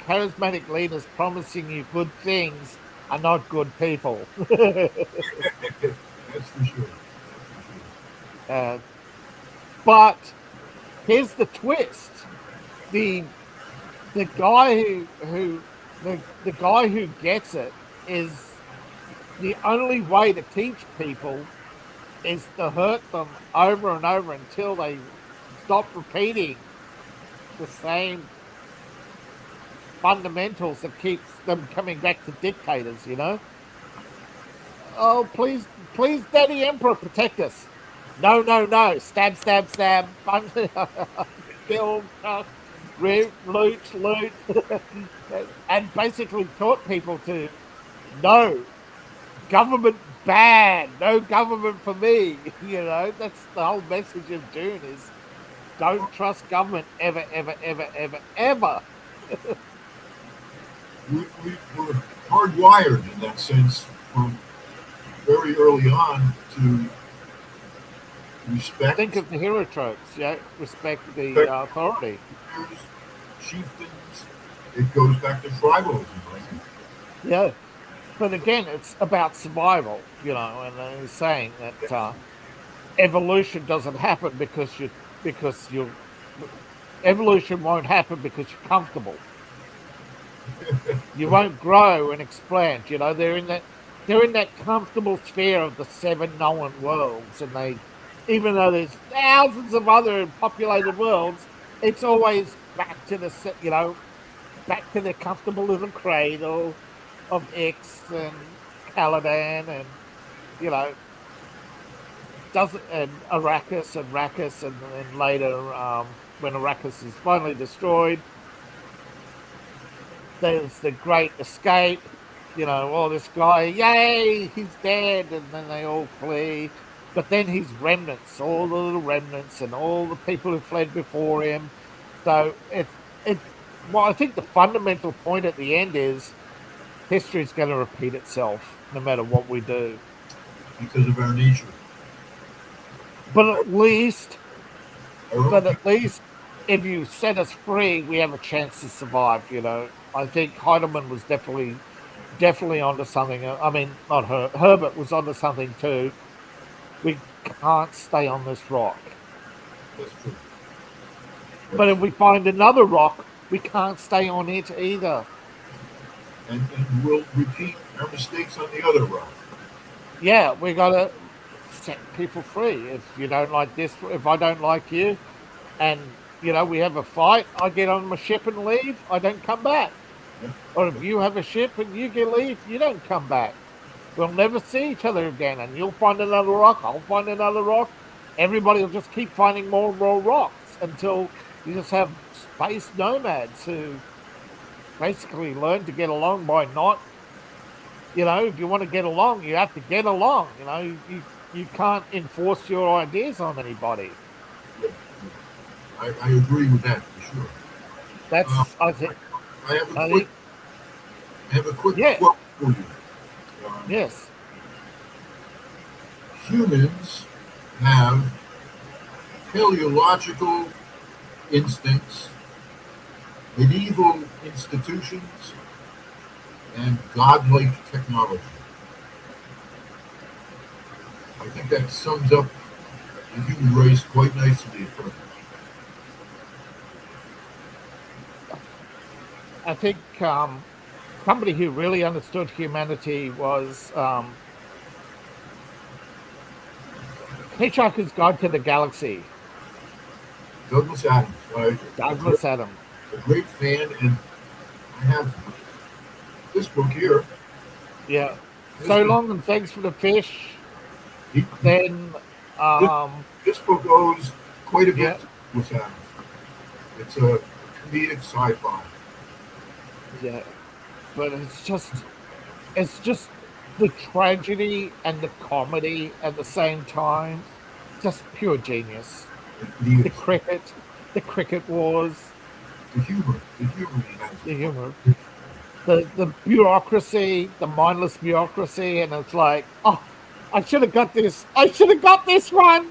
charismatic leaders promising you good things are not good people. That's for sure. uh, but here's the twist: the the guy the guy who gets it is the only way to teach people is to hurt them over and over until they stop repeating the same fundamentals that keeps them coming back to dictators. Oh, please, Daddy Emperor, protect us. No, no, no. Stab, stab, stab. Kill, loot, loot. And basically taught people to no government bad, no government for me. That's the whole message of Dune is don't trust government ever, ever, ever, ever, ever. We were hardwired in that sense from very early on to Think respect, of the hero tropes, yeah. Respect the respect authority. leaders, chieftains. It goes back to tribalism, I think. Yeah. But again, it's about survival, and they're saying that evolution doesn't happen because you evolution won't happen because you're comfortable. You won't grow and expand. They're in that comfortable sphere of the seven known worlds, and even though there's thousands of other populated worlds, it's always back to the comfortable little cradle of Ix and Caladan, and you know doesn't and Arrakis, and then later, when Arrakis is finally destroyed, there's the great escape. This guy, yay, he's dead, and then they all flee. But then his remnants, all the little remnants, and all the people who fled before him. So it's Well, I think the fundamental point at the end is history is going to repeat itself no matter what we do. because of our nature. But at least, Our own but at people. least, if you set us free, we have a chance to survive. I think Heidelman was definitely onto something. I mean, not Herbert was onto something too. We can't stay on this rock. That's true. But That's if we find another rock, we can't stay on it either. and we'll repeat our mistakes on the other rock. Yeah, we gotta set people free. If you don't like this, if I don't like you, and we have a fight, I get on my ship and leave. I don't come back. Yeah. Or if you have a ship and you get leave, you don't come back. We'll never see each other again. And you'll find another rock. I'll find another rock. Everybody will just keep finding more and more rocks until you just have space nomads who basically learn to get along by not. If you want to get along, you have to get along. You can't enforce your ideas on anybody. Yeah. I agree with that for sure. Uh, That's I think. I have a I quick think. I have a quick Yeah. quote for you. Um, Yes. Humans have teleological instincts, medieval institutions, and godlike technology. I think that sums up the human race quite nicely at present. I think somebody who really understood humanity was Hitchhiker's Guide to the Galaxy. Douglas Adams, Douglas Adams. a great fan, and I have this book here. Yeah. This So book, long and thanks for the fish. he, Then this, this book owes quite a bit yeah, to Douglas Adams. It's a comedic sci-fi. yeah. But it's just the tragedy and the comedy at the same time. Just pure genius. The, The cricket, the cricket wars, the humor he has. the humor, the bureaucracy, the mindless bureaucracy, and it's like, oh, I should have got this. I should have got this one.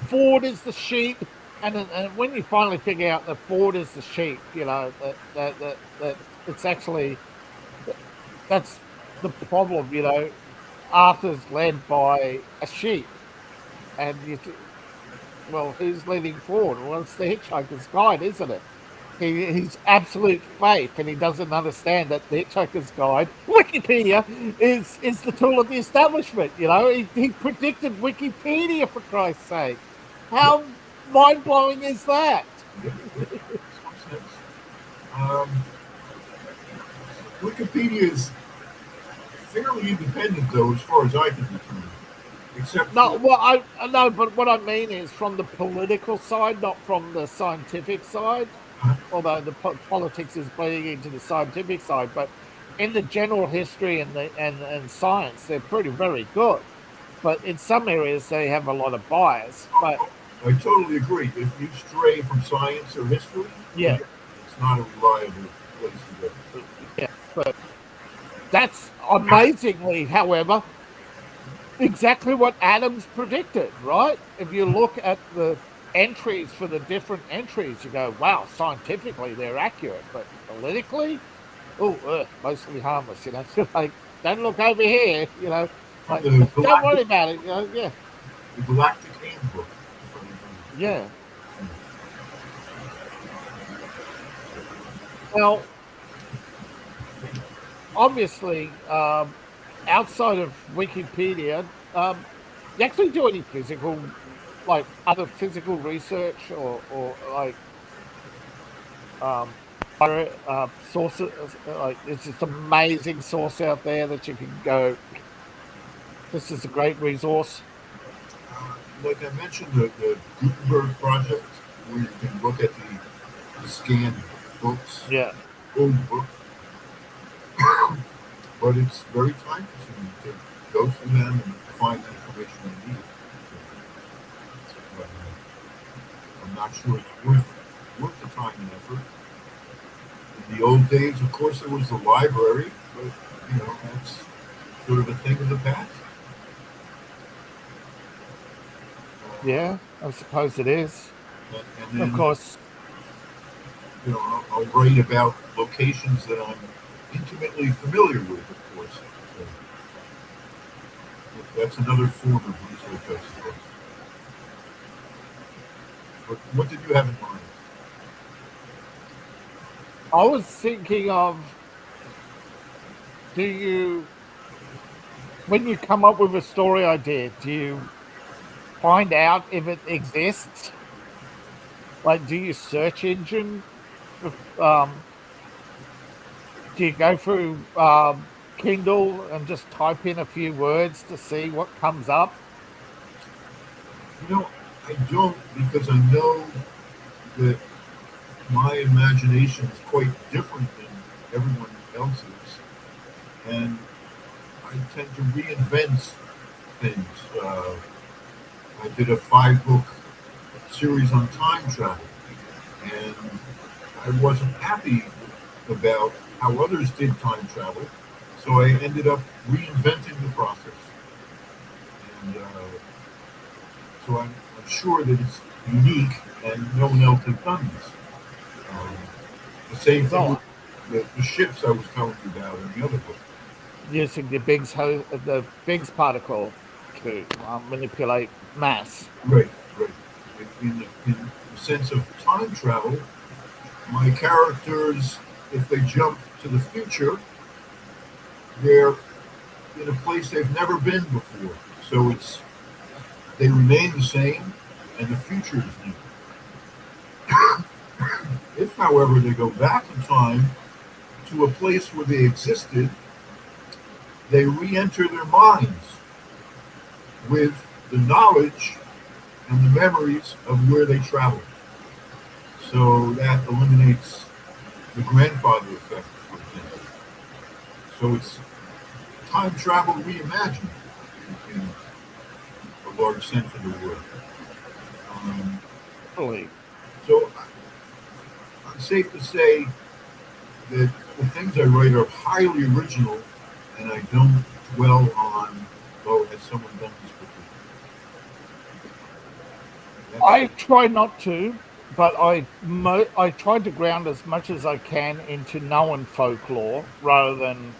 Ford is the sheep, and when you finally figure out that Ford is the sheep, that it's actually that's the problem. Arthur's led by a sheep, and well, who's leading Ford? Well, it's the Hitchhiker's Guide, isn't it? He's absolute faith, and he doesn't understand that the Hitchhiker's Guide, Wikipedia, is the tool of the establishment. He predicted Wikipedia, for Christ's sake. Yeah, How mind blowing is that? yeah, yeah. Makes sense. Um, Wikipedia is fairly independent, though, as far as I can determine, except No, for well, I no, but what I mean is from the political side, not from the scientific side. Although the politics is bleeding into the scientific side, but in the general history and science, they're pretty very good. But in some areas, they have a lot of bias. But I totally agree. If you stray from science or history, yeah, it's not a reliable place to go. yeah, but that's amazingly, however, exactly what Adams predicted, right? If you look at the entries for the different entries, you go, wow, scientifically they're accurate, but politically, oh, mostly harmless, like, don't look over here, like, The don't Galactic, worry about it, yeah, the Galactic Handbook. yeah. Well, obviously, outside of Wikipedia, you actually do any physical, like other physical research or like um, sources. Like, it's this amazing source out there that you can go. This is a great resource. Like I mentioned, the Gutenberg project, where you can look at the scanned books, Yeah. old books, but it's very time consuming to go through them and find the information you need. So, I'm not sure it's worth the time and effort. In the old days, of course, there was the library, but that's sort of a thing of the past. Yeah, I suppose it is. And Of then course, I'll write about locations that I'm intimately familiar with, of course. So that's another form of research, I suppose. But what did you have in mind? I was thinking of, when you come up with a story idea, do you find out if it exists? Like, do you search engine? Um, do you go through Kindle and just type in a few words to see what comes up? You know, I don't, because I know that my imagination is quite different than everyone else's, and I tend to reinvent things. I did a 5 book series on time travel, and I wasn't happy about how others did time travel, so I ended up reinventing the process. And so I'm sure that it's unique and no one else has done this. Um, the same thing with Well, the ships I was telling you about in the other book. using the Biggs particle to manipulate mass. Right, right. In the sense of time travel, my characters, if they jump to the future, they're in a place they've never been before. So they remain the same, and the future is new. If, however, they go back in time to a place where they existed, they re-enter their minds with the knowledge and the memories of where they traveled. So that eliminates the grandfather effect, for example. So it's time travel reimagined in a large sense of the word. Um, Really. so I'm safe to say that the things I write are highly original, and I don't dwell on, oh, has someone done this before? That's I try not to, but I try to ground as much as I can into known folklore rather than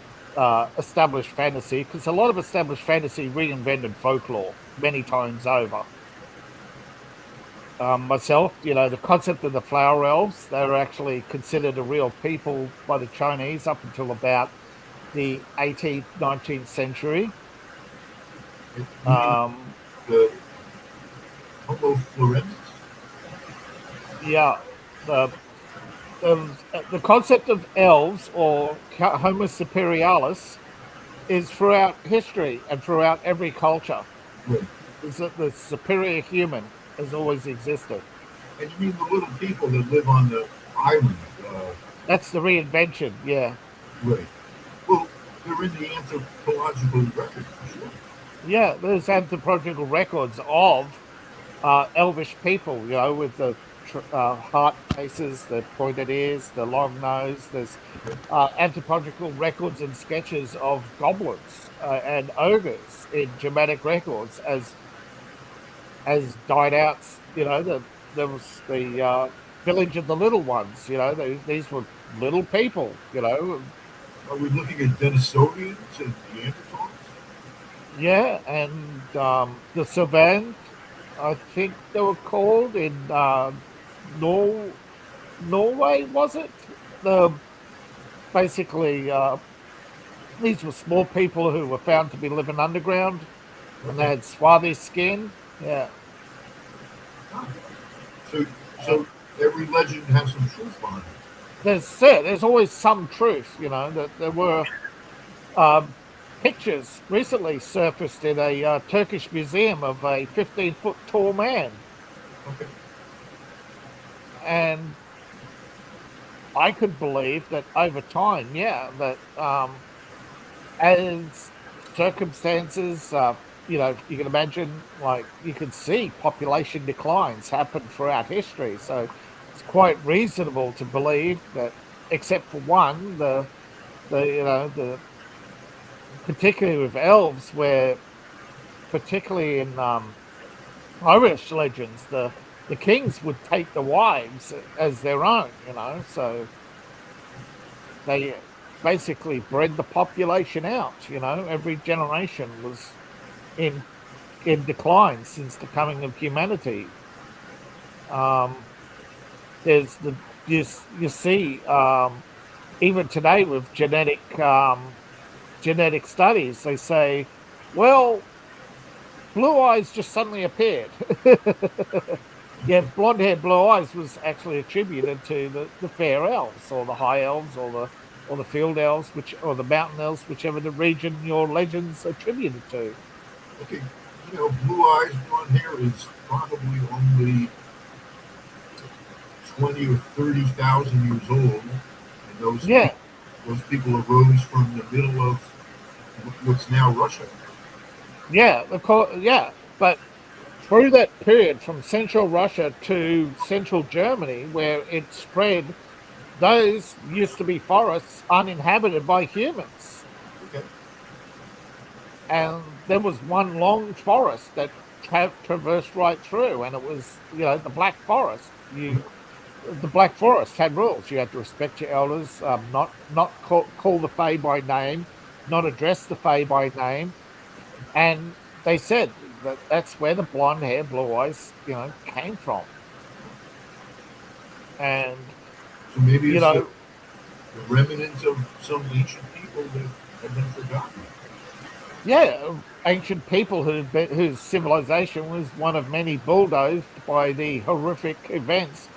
established fantasy, because a lot of established fantasy reinvented folklore many times over. Myself, the concept of the flower elves, they were actually considered a real people by the Chinese up until about the 18th, 19th century. you mean Um, the Homo florensis? yeah, the the concept of elves or Homo superialis is throughout history and throughout every culture. Right. Is that the superior human has always existed. And you mean the little people that live on the island? That's the reinvention. Yeah, Right. Well, they're in the anthropological record for sure. yeah. There's anthropological records of elvish people. With the heart faces, the pointed ears, the long nose. There's anthropological records and sketches of goblins and ogres in Germanic records as died out. There was the village of the little ones. These were little people. Are we looking at Denisovans and Neanderthals? Yeah, and the Savant, I think they were called in Nor Norway, was it? The basically these were small people who were found to be living underground, and they Okay. had swarthy skin. Yeah, Ah. So, and so every legend has some truth behind it. there's always some truth. That there were um, pictures recently surfaced in a Turkish museum of a 15-foot tall man, Okay. and I could believe that over time, yeah, that as circumstances, you can imagine, like, you could see population declines happen throughout history. So it's quite reasonable to believe that, except for one, the particularly with elves, where particularly in Irish legends, the kings would take the wives as their own, so they basically bred the population out. Every generation was in decline since the coming of humanity. There's the you see even today with genetic studies, they say, well, blue eyes just suddenly appeared. Yeah, blonde hair, blue eyes was actually attributed to the fair elves, or the high elves, or the field elves, or the mountain elves, whichever the region your legends attributed to. Okay, blue eyes, blonde hair is probably only 20 or 30,000 years old, and Yeah, those people arose from the middle of what's now Russia. yeah, yeah, but through that period from central Russia to central Germany, where it spread, those used to be forests uninhabited by humans. Okay. And there was one long forest that traversed right through, and it was, the Black Forest. The Black Forest had rules. You had to respect your elders, not call the Fae by name, not address the Fae by name, and they said that that's where the blonde hair, blue eyes, came from. And So maybe you it's know, the remnants of some ancient people that have been forgotten. yeah, ancient people whose civilization was one of many bulldozed by the horrific events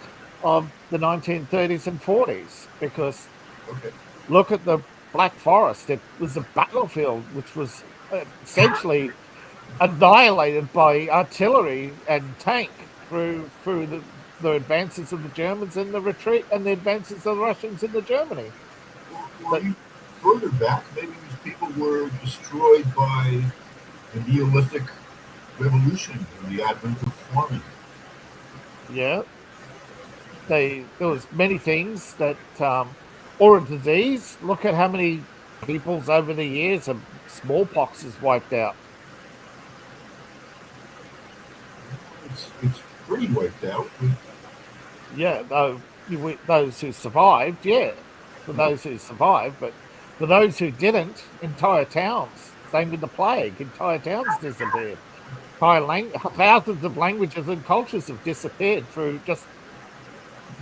of the 1930s and 40s. Because Okay. look at the Black Forest; it was a battlefield which was essentially annihilated by artillery and tank through the advances of the Germans and the retreat and the advances of the Russians into Germany. Or But even further back, maybe these people were destroyed by the Neolithic revolution and the advent of farming. yeah, there was many things that or a disease. Look at how many peoples over the years have smallpox has wiped out. It's pretty wiped out. Yeah, though those who survived, yeah, for those who survived, but for those who didn't, entire towns. Same with the plague, entire towns disappeared. Thousands of languages and cultures have disappeared through just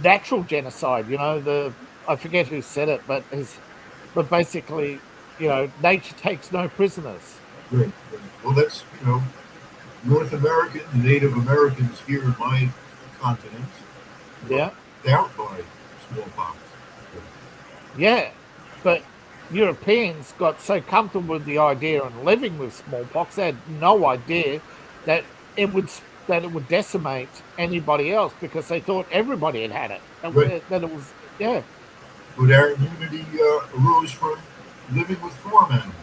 natural genocide. I forget who said it, but basically, nature takes no prisoners. Great. Well, that's North American, Native Americans here in my continent were Yeah, wiped out by smallpox. yeah, but Europeans got so comfortable with the idea and living with smallpox, they had no idea that it would decimate anybody else, because they thought everybody had it. Right. That it was, yeah, But our immunity arose from living with farm animals.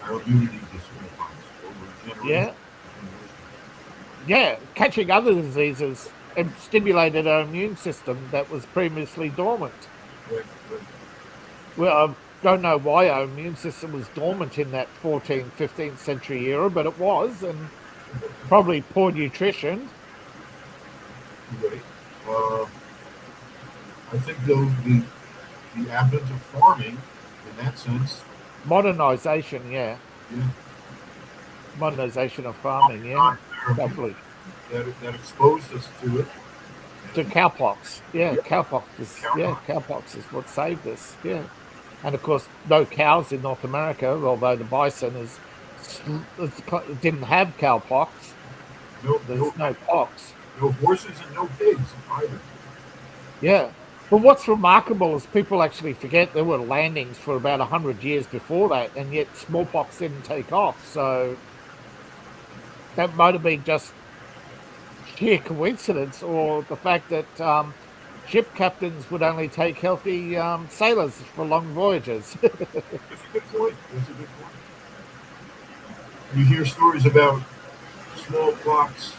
Our immunity to smallpox over generation. yeah, yeah. Catching other diseases and stimulated our immune system that was previously dormant. Right, right. Well, I don't know why our immune system was dormant in that 14th, 15th century era, but it was, and probably poor nutrition. Right. Uh, I think though the advent of farming, in that sense, Modernization, yeah. yeah, Modernization of farming, yeah. Definitely. that exposed us to it. To And, cowpox. Yeah, yeah, yeah, cowpox. cowpox is what saved us. Yeah. And of course, no cows in North America, although the bison didn't have cowpox. No, There's no pox. no horses and no pigs either. Yeah. But what's remarkable is people actually forget there were landings for about 100 years before that, and yet smallpox didn't take off. So that might have been just sheer coincidence, or the fact that ship captains would only take healthy sailors for long voyages. That's a good point. That's a good point. You hear stories about smallpox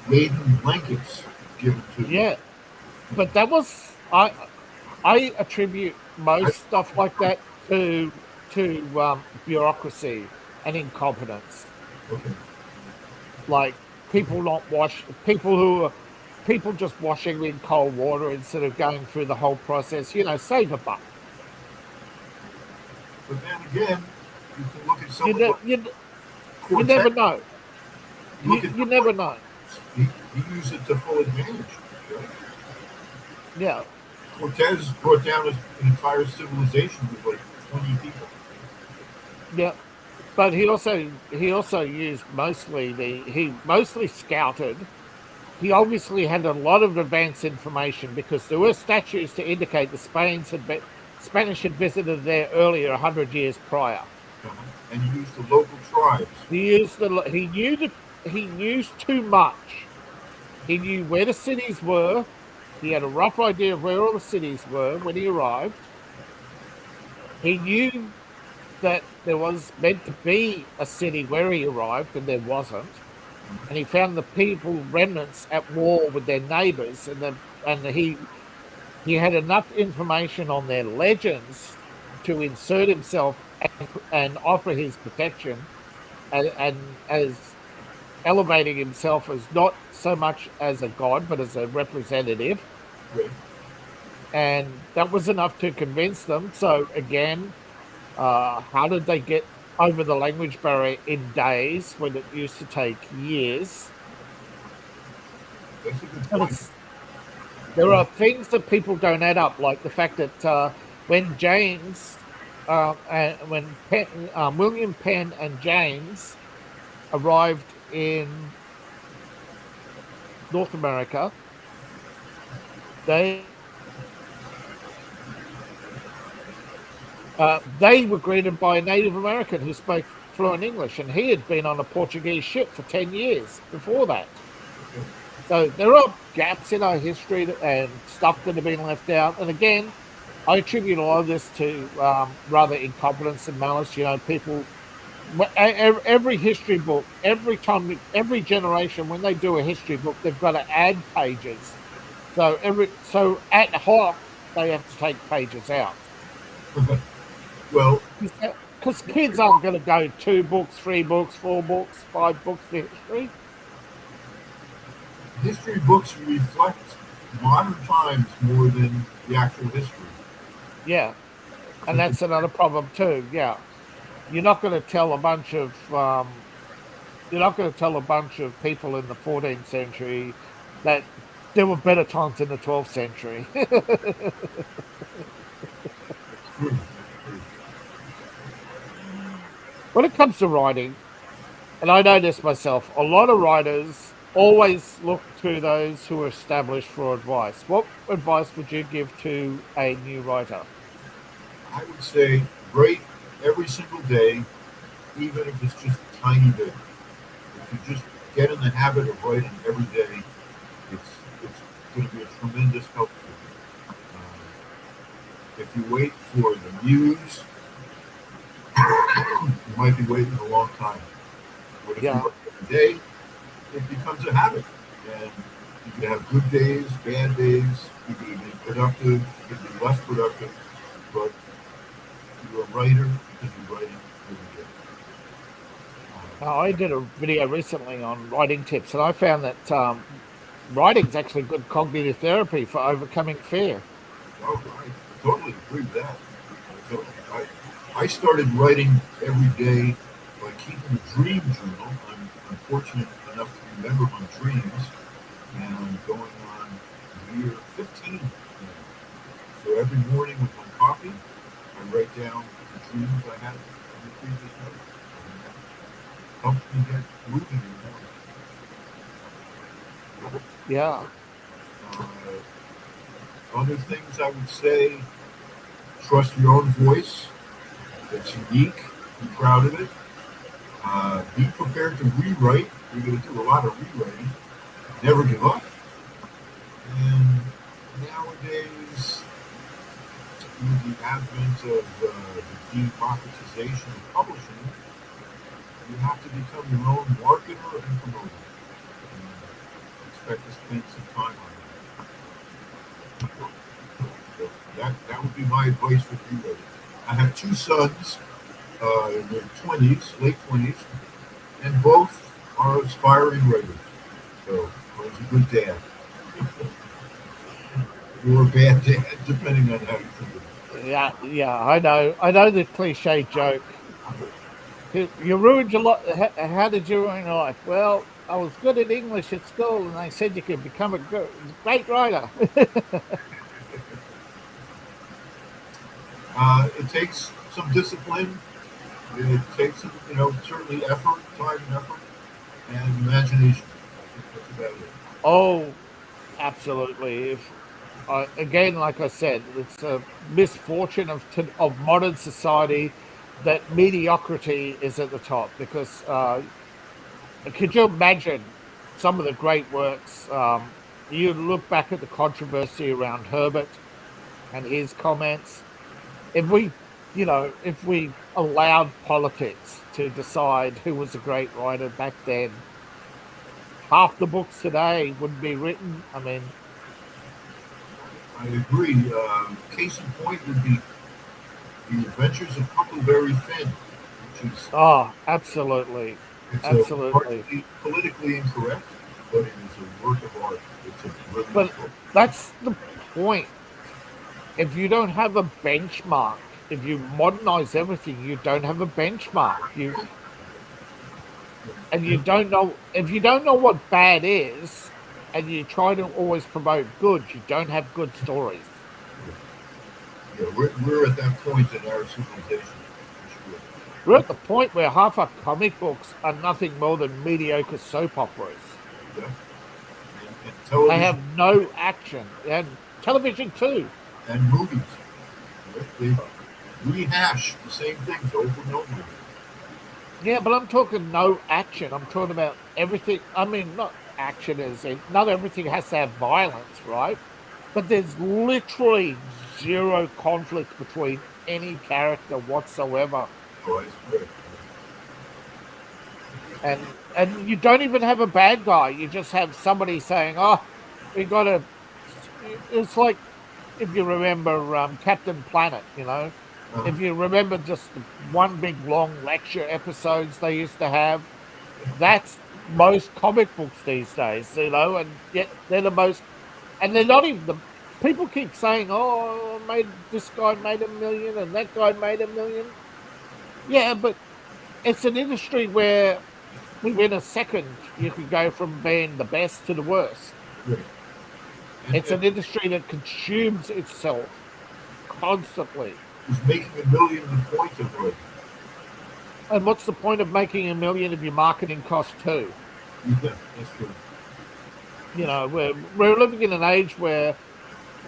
laden blankets given to Yeah, but that was I attribute I, most stuff like that to bureaucracy and incompetence. okay. Like people not wash people just washing in cold water instead of going through the whole process. Save a buck. But then again, you can look at You someone ne- like you you Cortez. never know. Look at You him never like know. he used it to full advantage. Right? Yeah, Cortez brought down an entire civilization with like 20 people. yeah. But he also used he mostly scouted. He obviously had a lot of advanced information because there were statues to indicate the Spanish had visited there earlier, 100 years prior. And he used the local tribes. He used too much. He knew where the cities were. He had a rough idea of where all the cities were when he arrived. He knew that there was meant to be a city where he arrived, and there wasn't. And he found the people remnants at war with their neighbors, and he had enough information on their legends to insert himself and offer his protection, and as elevating himself as not so much as a god but as a representative. Right? And that was enough to convince them. So again, how did they get over the language barrier in days when it used to take years? That's a good And point. it's there are things that people don't add up, like the fact that when James, when William Penn and James arrived in North America, they they were greeted by a Native American who spoke fluent English, and he had been on a Portuguese ship for 10 years before that. So there are gaps in our history and stuff that have been left out. And again, I attribute a lot of this to rather incompetence and malice. People, every history book, every time, every generation, when they do a history book, they've got to add pages. So at hoc, they have to take pages out Well, because kids aren't going to go 2 books, 3 books, 4 books, 5 books to history. history books reflect modern times more than the actual history. Yeah, and that's another problem too. Yeah, you're not going to tell a bunch of you're not going to tell a bunch of people in the 14th century that there were better times in the 12th century. That's true. When it comes to writing, and I know this myself, a lot of writers always look to those who are established for advice. What advice would you give to a new writer? I would say write every single day, even if it's just a tiny bit. If you just get in the habit of writing every day, it's going to be a tremendous help for you. If you wait for the muse, you might be waiting a long time. But if you Yeah, write every day, it becomes a habit. And you can have good days, bad days. You can be productive, you can be less productive. But you're a writer because you're writing every day. I did a video recently on writing tips, and I found that writing's actually good cognitive therapy for overcoming fear. Oh, I totally agree with that. I started writing every day by keeping a dream journal. I'm fortunate enough to remember my dreams, and I'm going on year 15 now. So every morning with my coffee, I write down the dreams I had in the previous night. And that helps me get moving in the morning. Yeah, Other things I would say, trust your own voice. It's unique. Be proud of it. Be prepared to rewrite. You're going to do a lot of rewriting. Never give up. And nowadays, with the advent of the democratization of publishing, you have to become your own marketer and promoter. And expect to spend some time on that. So that would be my advice for you guys. I have two sons in their 20s, late 20s, and both are aspiring writers. So I was a good dad. Or a bad dad, depending on how you think of it. Yeah, I know. I know the cliche joke. You ruined your life. How did you ruin your life? Well, I was good at English at school, and they said you could become a great writer. It takes some discipline. It takes, certainly effort, time and effort, and imagination. That's about it. Oh, absolutely. If again, like I said, it's a misfortune of modern society that mediocrity is at the top because could you imagine some of the great works? You look back at the controversy around Herbert and his comments. If we allowed politics to decide who was a great writer back then, half the books today wouldn't be written. I mean, I agree. Case in point would be The Adventures of Huckleberry Finn, which is oh, absolutely, it's a absolutely. partially politically incorrect, but it is a work of art. It's a brilliant But book. that's the point. If you don't have a benchmark, if you modernize everything, you don't have a benchmark. You And don't know if you don't know what bad is, and you try to always promote good, you don't have good stories. yeah, we're at that point in our civilization, for sure. We're at the point where half our comic books are nothing more than mediocre soap operas. Yeah, and They television have no action, and television too. and movies. Right? They rehash the same things over and over again. Yeah, but I'm talking no action. I'm talking about everything. I mean, not action as in not everything has to have violence, right? But there's literally zero conflict between any character whatsoever. Oh, I swear. And you don't even have a bad guy. You just have somebody saying, "Oh, we got to." It's like if you remember Captain Planet. If you remember just the one big long lecture episodes they used to have. That's most comic books these days. And yet they're the most, and they're not even the. People keep saying, "Oh, made this guy made 1 million and that guy made 1 million." Yeah, but it's an industry where within a second you could go from being the best to the worst. Right. It's And an industry that consumes itself constantly. is making 1 million the point of it. And what's the point of making 1 million if your marketing costs two? Yeah, that's true. We're living in an age where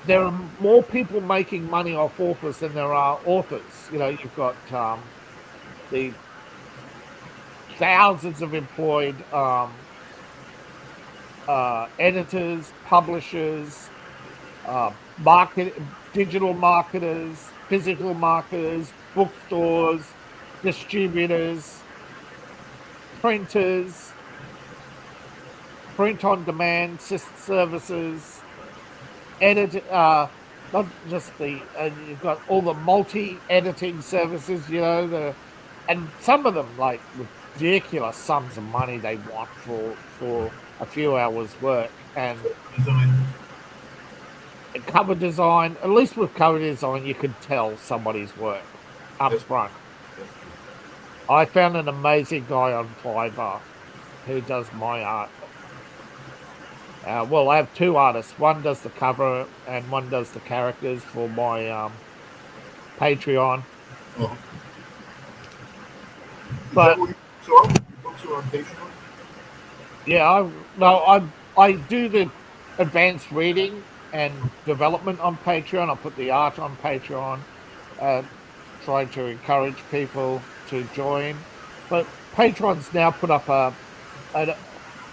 there are more people making money off authors than there are authors. You've got the thousands of employed editors, publishers, market, digital marketers, physical marketers, bookstores, distributors, printers, print on demand services, edit. Not just you've got all the multi editing services. And some of them like ridiculous sums of money they want for a few hours work. And Design. cover design, at least with cover design, you can tell somebody's work up That's, front. that's true. I found an amazing guy on Fiverr who does my art. Well, I have two artists. One does the cover and one does the characters for my Patreon. Oh, is that But what you saw? Your books are on Patreon? yeah, I do the advanced reading and development on Patreon. I put the art on Patreon, uh, trying to encourage people to join. But Patreon's now put up a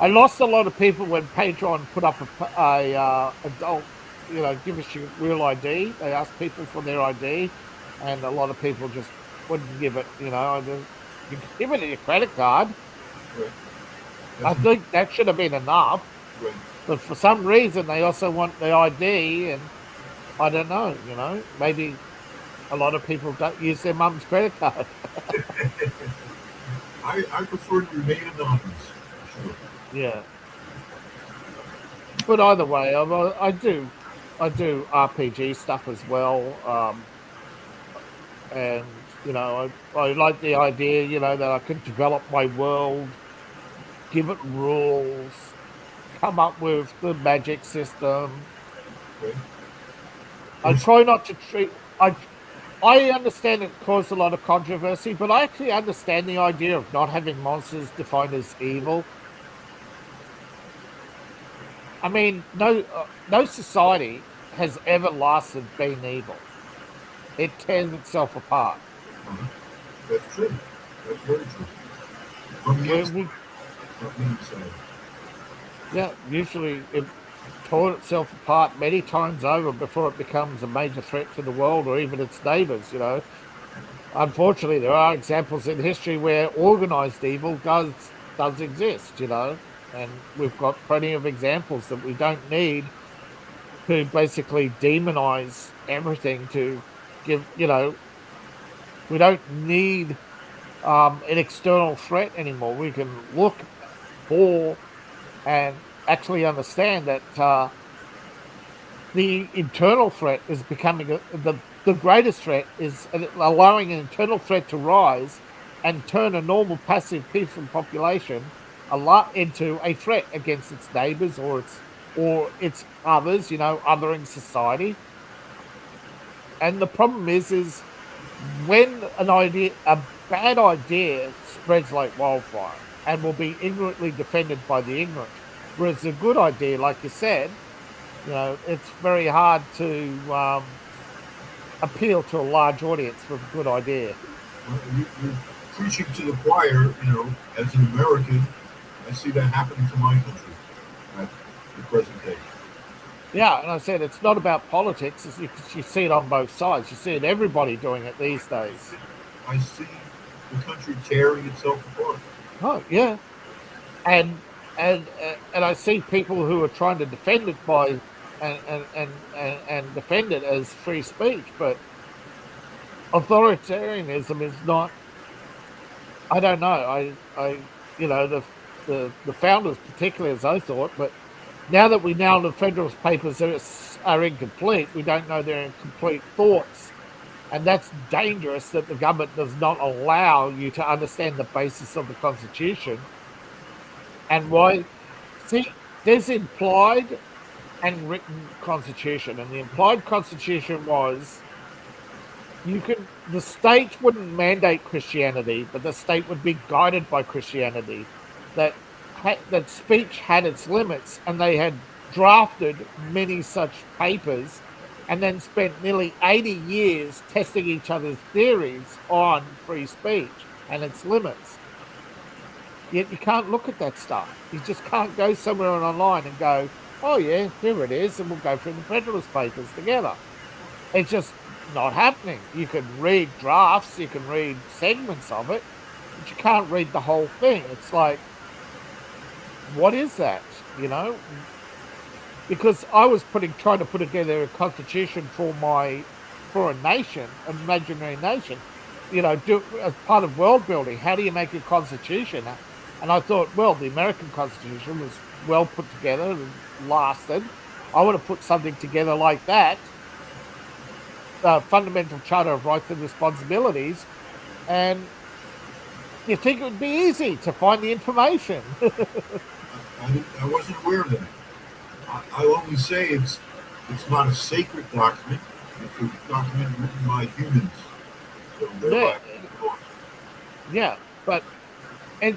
I lost a lot of people when Patreon put up a adult, give us your real ID. They asked people for their ID, and a lot of people just wouldn't give it. You can give it your credit card. Right. I That's think that should have been enough, right. but for some reason they also want the ID, and I don't know, maybe a lot of people don't use their mum's credit card. I prefer to remain anonymous. Sure. Yeah. But either way, I do RPG stuff as well. And I like the idea, that I can develop my world, give it rules, come up with the magic system. Okay. I There's, try not to treat. I understand it caused a lot of controversy, but I actually understand the idea of not having monsters defined as evil. I mean, no society has ever lasted being evil. It tears itself apart. that's true. That's very true. From the We, inside, we not the inside. Yeah, usually it tore itself apart many times over before it becomes a major threat to the world or even its neighbors. Unfortunately, there are examples in history where organized evil does exist. And we've got plenty of examples that we don't need to basically demonize everything to give. We don't need an external threat anymore. We can look for and actually understand that the internal threat is becoming the greatest threat is allowing an internal threat to rise and turn a normal passive peaceful population a lot into a threat against its neighbors or its others, othering society. And the problem is when a bad idea spreads like wildfire and will be ignorantly defended by the ignorant, whereas a good idea, like you said, it's very hard to appeal to a large audience with a good idea. You're preaching to the choir. As an American, I see that happening to my country at the present day. Yeah, and I said it's not about politics. You see it on both sides. You see it everybody doing it these days. I see the country tearing itself apart. Oh yeah, and I see people who are trying to defend it by and defend it as free speech, but authoritarianism is not. I don't know. The founders, particularly as I thought, but now that we know the Federalist Papers are incomplete, we don't know their incomplete thoughts, and that's dangerous. That the government does not allow you to understand the basis of the Constitution and why. See, there's implied and written Constitution, and the implied Constitution was the state wouldn't mandate Christianity, but the state would be guided by Christianity. That that speech had its limits, and they had drafted many such papers, and then spent nearly 80 years testing each other's theories on free speech and its limits. Yet you can't look at that stuff. You just can't go somewhere online and go, "Oh yeah, here it is," and we'll go through the Federalist Papers together. It's just not happening. You can read drafts, you can read segments of it, but you can't read the whole thing. It's like, what is that? Because I was trying to put together a constitution for a nation, an imaginary nation, do as part of world building. How do you make a constitution? And I thought, well, the American Constitution was well put together and lasted. I want to put something together like that, Fundamental Charter of Rights and Responsibilities, and you think it would be easy to find the information. I wasn't aware of that. I only say it's not a sacred document. It's a document written by humans. So Yeah, thereby, yeah, but and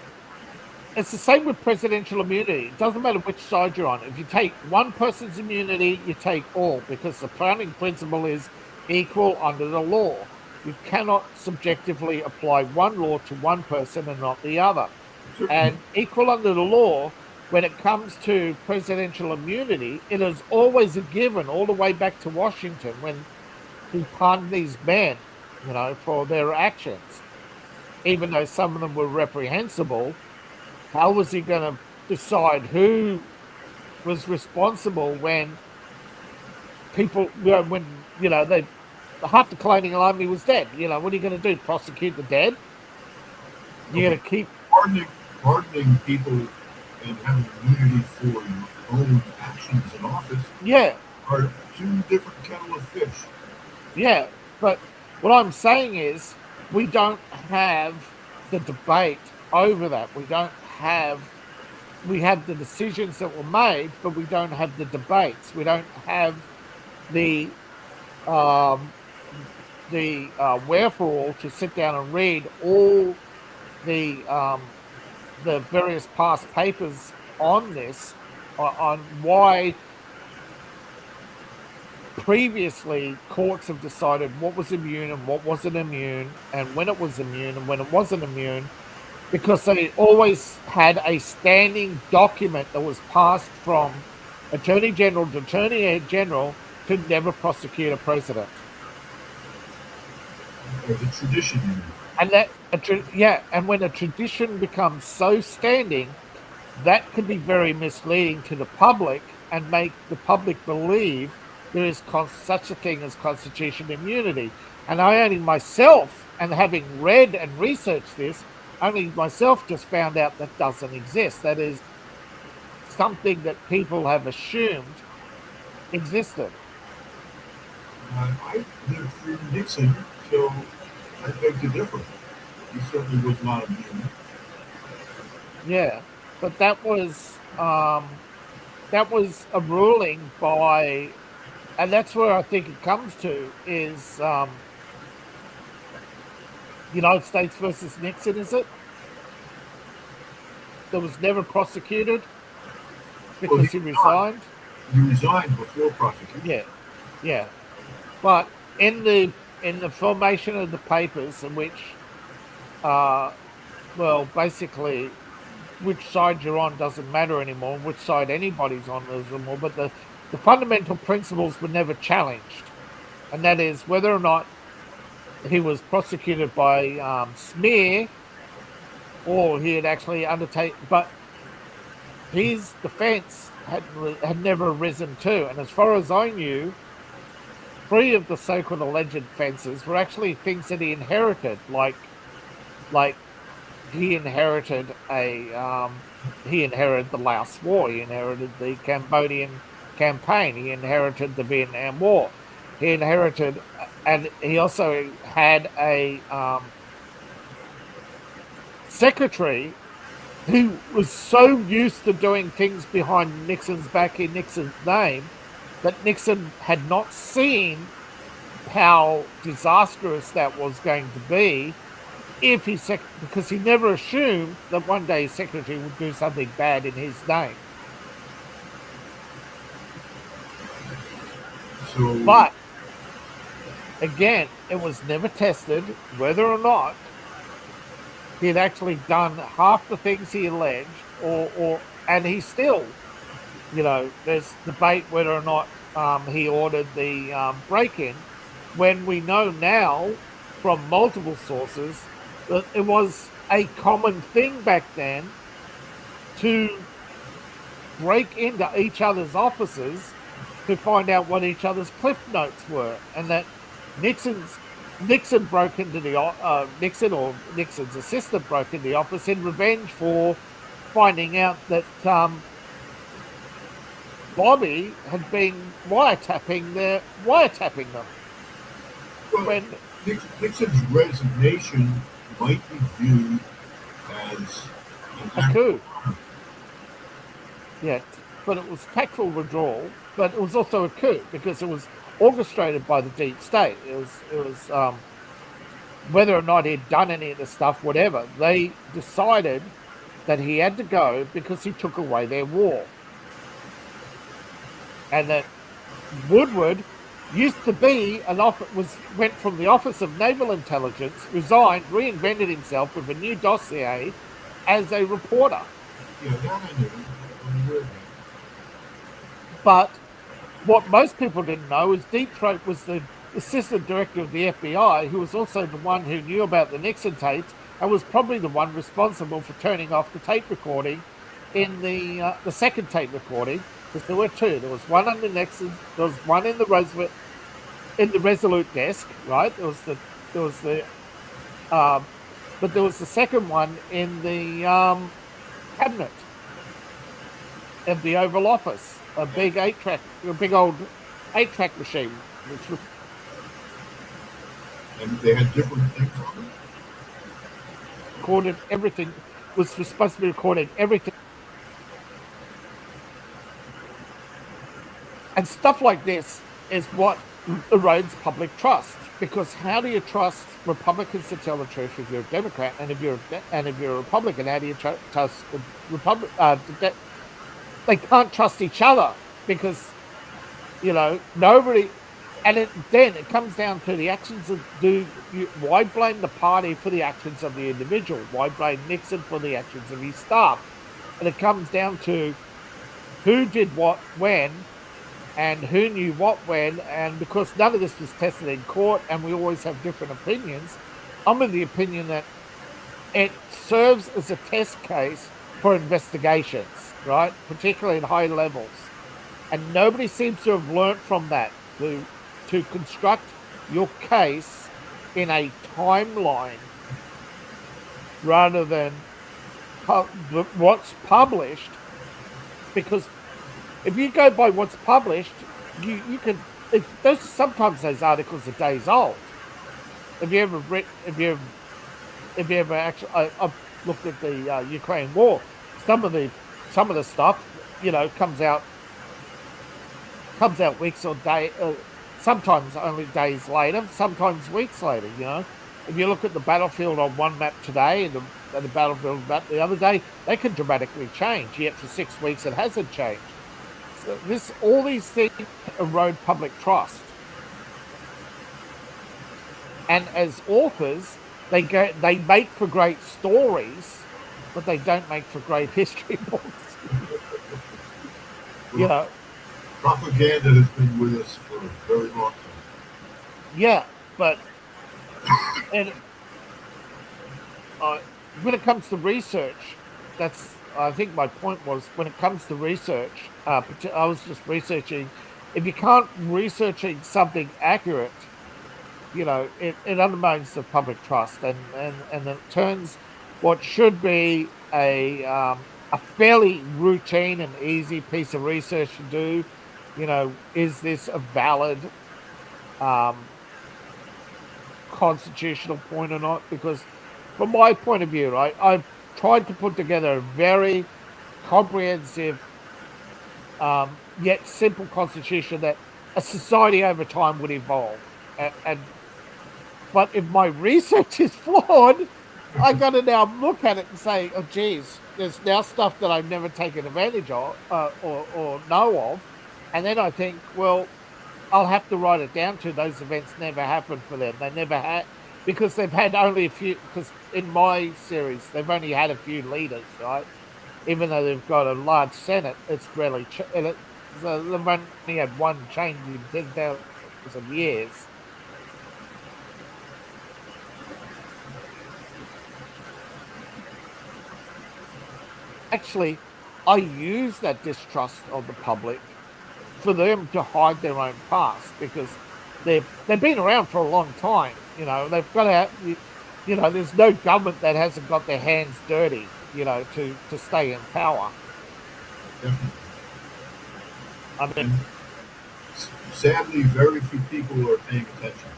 it's the same with presidential immunity. It doesn't matter which side you're on. If you take one person's immunity, you take all, because the founding principle is equal under the law. You cannot subjectively apply one law to one person and not the other. certainly, And equal under the law, when it comes to presidential immunity, it is always a given all the way back to Washington when he pardoned these men, for their actions. Even though some of them were reprehensible, how was he going to decide who was responsible when people, when half the colonial army was dead. What are you going to do? Prosecute the dead? You're going to keep Pardoning people and having immunity for your own actions in office yeah, are two different kettle of fish. yeah. But what I'm saying is we don't have the debate over that. We have the decisions that were made, but we don't have the debates. We don't have the um, wherefore to sit down and read all the various past papers on this, on why previously courts have decided what was immune and what wasn't immune, and when it was immune and when it wasn't immune, because they always had a standing document that was passed from Attorney General to Attorney General to never prosecute a president. Or the tradition. And and when a tradition becomes so standing, that can be very misleading to the public and make the public believe there is such a thing as constitutional immunity. And I only myself, and having read and researched this, only myself just found out that doesn't exist. That is something that people have assumed existed. I lived through Nixon, so I beg to differ. He certainly was not immune. Yeah, but that was a ruling by, and that's where I think it comes to is United States versus Nixon, is it? That was never prosecuted because he resigned. He resigned before prosecution. Yeah, yeah. But in the formation of the papers, in which, basically, which side you're on doesn't matter anymore, which side anybody's on doesn't more. But the fundamental principles were never challenged, and that is whether or not he was prosecuted by smear or he had actually undertaken. But his defense had never risen to, and as far as I knew, 3 of the so-called alleged offences were actually things that he inherited, like he inherited the Laos War, he inherited the Cambodian campaign, he inherited the Vietnam War, he inherited, and he also had a secretary who was so used to doing things behind Nixon's back in Nixon's name that Nixon had not seen how disastrous that was going to be because he never assumed that one day his secretary would do something bad in his name. But again, it was never tested whether or not he had actually done half the things he alleged, and he still, there's debate whether or not he ordered the break-in, when we know now from multiple sources that it was a common thing back then to break into each other's offices to find out what each other's cliff notes were, and that Nixon broke into the Nixon's assistant broke into the office in revenge for finding out that Bobby had been wiretapping them. Well, Nixon's resignation might be viewed as a coup. Yeah, but it was tactful withdrawal, but it was also a coup because it was orchestrated by the deep state. It was whether or not he'd done any of the stuff, whatever. They decided that he had to go because he took away their war, and that Woodward used to be went from the Office of Naval Intelligence, resigned, reinvented himself with a new dossier as a reporter. Yeah, that I knew. But what most people didn't know is Deep Throat was the assistant director of the FBI, who was also the one who knew about the Nixon tapes and was probably the one responsible for turning off the tape recording in the second tape recording, because there were two. There was one on the Nexus. There was one in the Resolute desk, right? There was the but there was the second one in the cabinet of the Oval Office, a big old 8-track machine, which And they had different things on it. recorded everything. Was supposed to be recording everything, and stuff like this is what erodes public trust. Because how do you trust Republicans to tell the truth if you're a Democrat, and if you're a Republican, how do you trust the Republic? They can't trust each other because nobody. And then it comes down to the actions of why blame the party for the actions of the individual? Why blame Nixon for the actions of his staff? And it comes down to who did what when, and who knew what when. And because none of this was tested in court, and we always have different opinions, I'm of the opinion that it serves as a test case for investigations, right? Particularly at high levels. And nobody seems to have learnt from that to construct your case in a timeline rather than what's published. Because if you go by what's published, you can. Sometimes those articles are days old. Have you ever actually? I've looked at the Ukraine war. Some of the stuff, comes out weeks or days. Sometimes only days later, sometimes weeks later. If you look at the battlefield on one map today and the battlefield map the other day, they can dramatically change. Yet for 6 weeks, it hasn't changed. So all these things erode public trust. And as authors, they make for great stories, but they don't make for great history books. Propaganda has been with us for a very long time. Yeah, but when it comes to research, I think my point was, when it comes to research, I was just researching. If you can't researching something accurate, it undermines the public trust, and it turns what should be a fairly routine and easy piece of research to do. Is this a valid constitutional point or not? Because from my point of view, right, I've tried to put together a very comprehensive yet simple constitution that a society over time would evolve. But if my research is flawed, I got to now look at it and say, oh, geez, there's now stuff that I've never taken advantage of or know of. And then I think, well, I'll have to write it down to those events never happened for them. They never had, because they've had only a few, because in my series, they've only had a few leaders, right? Even though they've got a large Senate, it's really, they've only had one change in 10,000 years. Actually, I use that distrust of the public for them to hide their own past, because they've been around for a long time. They've got to, there's no government that hasn't got their hands dirty, to stay in power. Definitely. I mean, sadly, very few people are paying attention.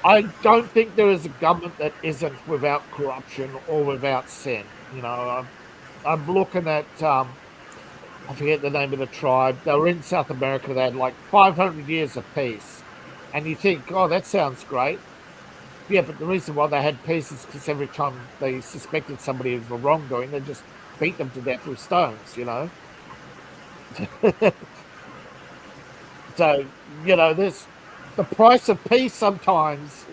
I don't think there is a government that isn't without corruption or without sin. I'm looking at, I forget the name of the tribe. They were in South America. They had like 500 years of peace. And you think, oh, that sounds great. Yeah, but the reason why they had peace is because every time they suspected somebody of a wrongdoing, they just beat them to death with stones, So, there's the price of peace sometimes,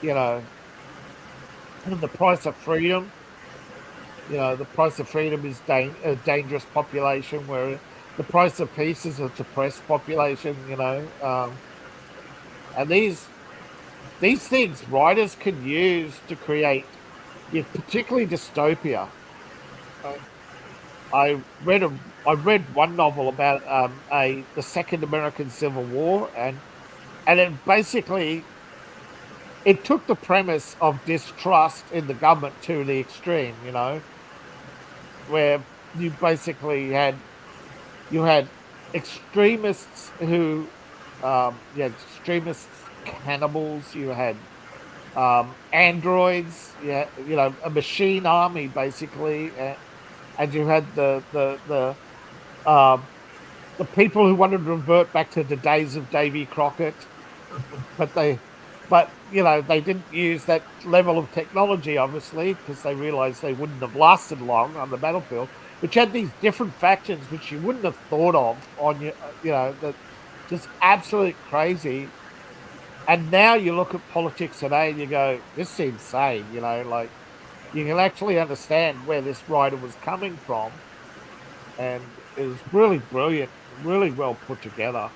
and the price of freedom. The price of freedom is a dangerous population, where the price of peace is a depressed population, and these things writers can use to create, particularly dystopia. I read one novel about the Second American Civil War, and it basically it took the premise of distrust in the government to the extreme, where you basically had extremists who you had extremists cannibals, you had androids, yeah, a machine army basically, and you had um, the people who wanted to revert back to the days of Davy Crockett, but they didn't use that level of technology, obviously, because they realized they wouldn't have lasted long on the battlefield. But you had these different factions which you wouldn't have thought of on your, that just absolute crazy. And now you look at politics today and you go, this seems sane, like you can actually understand where this writer was coming from. And it was really brilliant, really well put together.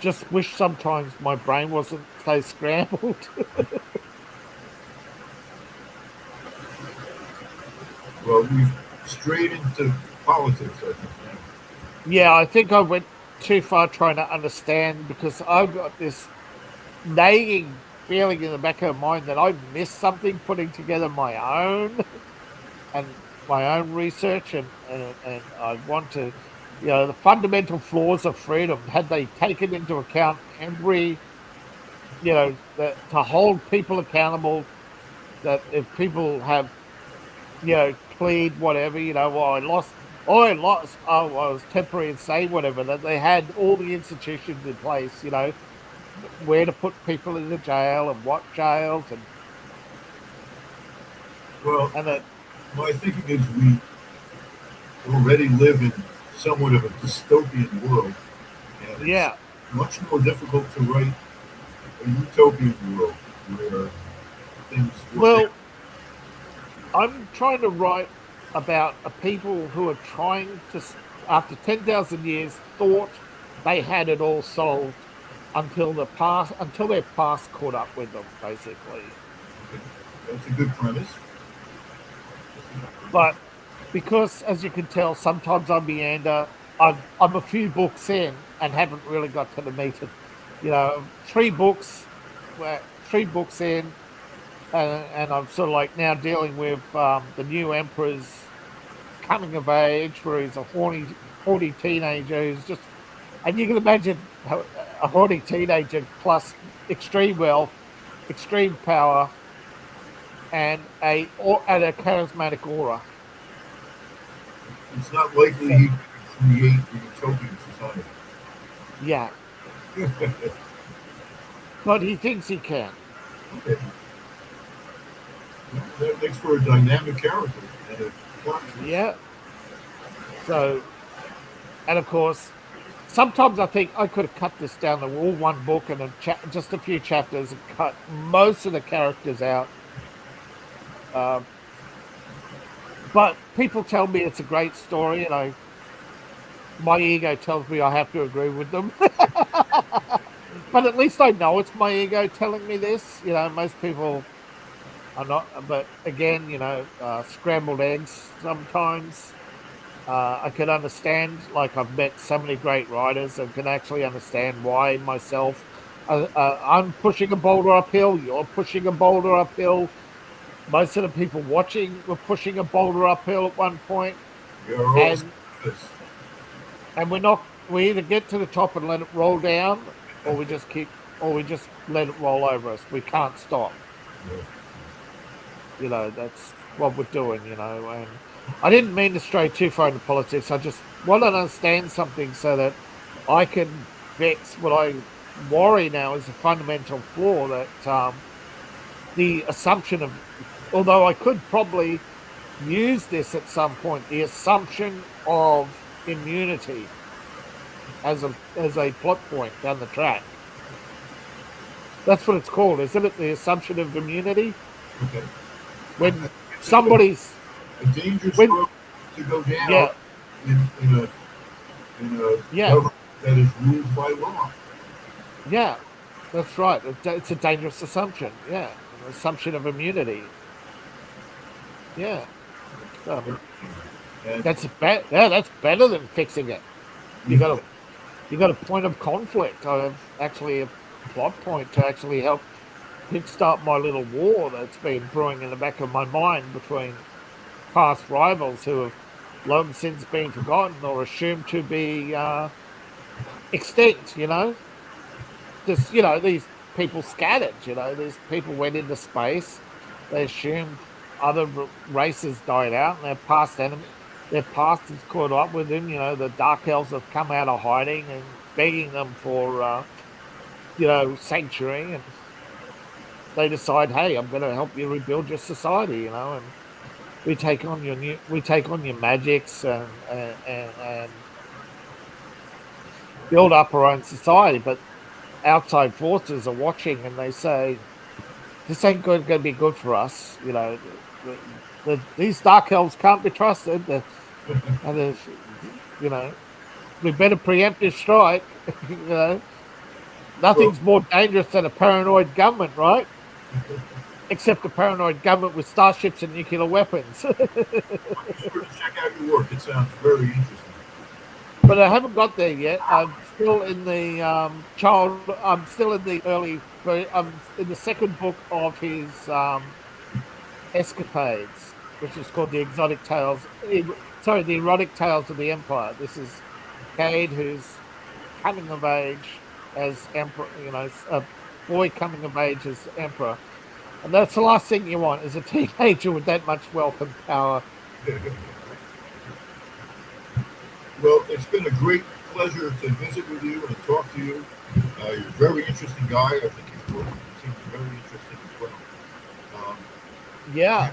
Just wish sometimes my brain wasn't so scrambled. Well, we've strayed into politics, I think. Yeah, I think I went too far trying to understand because I've got this nagging feeling in the back of my mind that I missed something putting together my own and my own research, and I want to, the fundamental flaws of freedom. Had they taken into account every, to hold people accountable, that if people have plead whatever, well, I was temporary insane, whatever, that they had all the institutions in place, where to put people in the jail and what jails Well, and that, my thinking is we already live in somewhat of a dystopian world, and it's yeah. much more difficult to write a utopian world where things work out. Well, I'm trying to write about a people who are trying to, after 10,000 years, thought they had it all solved until their past caught up with them, basically. Okay. That's a good premise. But because, as you can tell, sometimes I meander. I'm a few books in and haven't really got to the meat of, three books, 3 books in, and I'm sort of like now dealing with the new emperor's coming of age, where he's a horny teenager who's just, and you can imagine how a horny teenager plus extreme wealth, extreme power, and a charismatic aura. It's not likely So he can create a utopian society. yeah, but he thinks he can. Okay. Well, that makes for a dynamic character and a plot twist. Yeah. So, and of course, sometimes I think I could have cut this down to all one book and just a few chapters and cut most of the characters out. Um, but people tell me it's a great story, and my ego tells me I have to agree with them. But at least I know it's my ego telling me this. Most people are not. But again, scrambled eggs sometimes. I can understand, like I've met so many great writers and can actually understand why myself. I'm pushing a boulder uphill. You're pushing a boulder uphill. Most of the people watching were pushing a boulder uphill at one point, You're all and surface. we're not. We either get to the top and let it roll down, or we just let it roll over us. We can't stop. Yeah. That's what we're doing. And I didn't mean to stray too far into politics. I just want to understand something so that I can fix what I worry now is a fundamental flaw, that the assumption of, although I could probably use this at some point, the assumption of immunity as a plot point down the track. That's what it's called, isn't it? The assumption of immunity. Okay. When It's somebody's a dangerous when road to go down yeah, in a yeah, government that is ruled by law. yeah, that's right. It's a dangerous assumption. Yeah, an assumption of immunity. Yeah. So, And That's better than fixing it. You got a point of conflict. I have actually a plot point to actually help kickstart my little war that's been brewing in the back of my mind between past rivals who have long since been forgotten or assumed to be extinct. Just these people scattered. These people went into space. They assumed other races died out, and their past has caught up with them. The dark elves have come out of hiding and begging them for sanctuary, and they decide, hey, I'm going to help you rebuild your society. And we take on your magics and build up our own society, but outside forces are watching and they say this ain't going to be good for us. These dark elves can't be trusted. And there's, we better preemptive strike. Nothing's more dangerous than a paranoid government, right? Except a paranoid government with starships and nuclear weapons. be sure to check out your work. It sounds very interesting. But I haven't got there yet. I'm still in the I'm still in the I'm in the second book of his escapades, which is called the Exotic Tales. The Erotic Tales of the Empire. This is Cade, who's coming of age as emperor. A boy coming of age as emperor, and that's the last thing you want is a teenager with that much wealth and power. Well, it's been a great pleasure to visit with you and talk to you. You're a very interesting guy. I think your work seems very interesting as well. Yeah.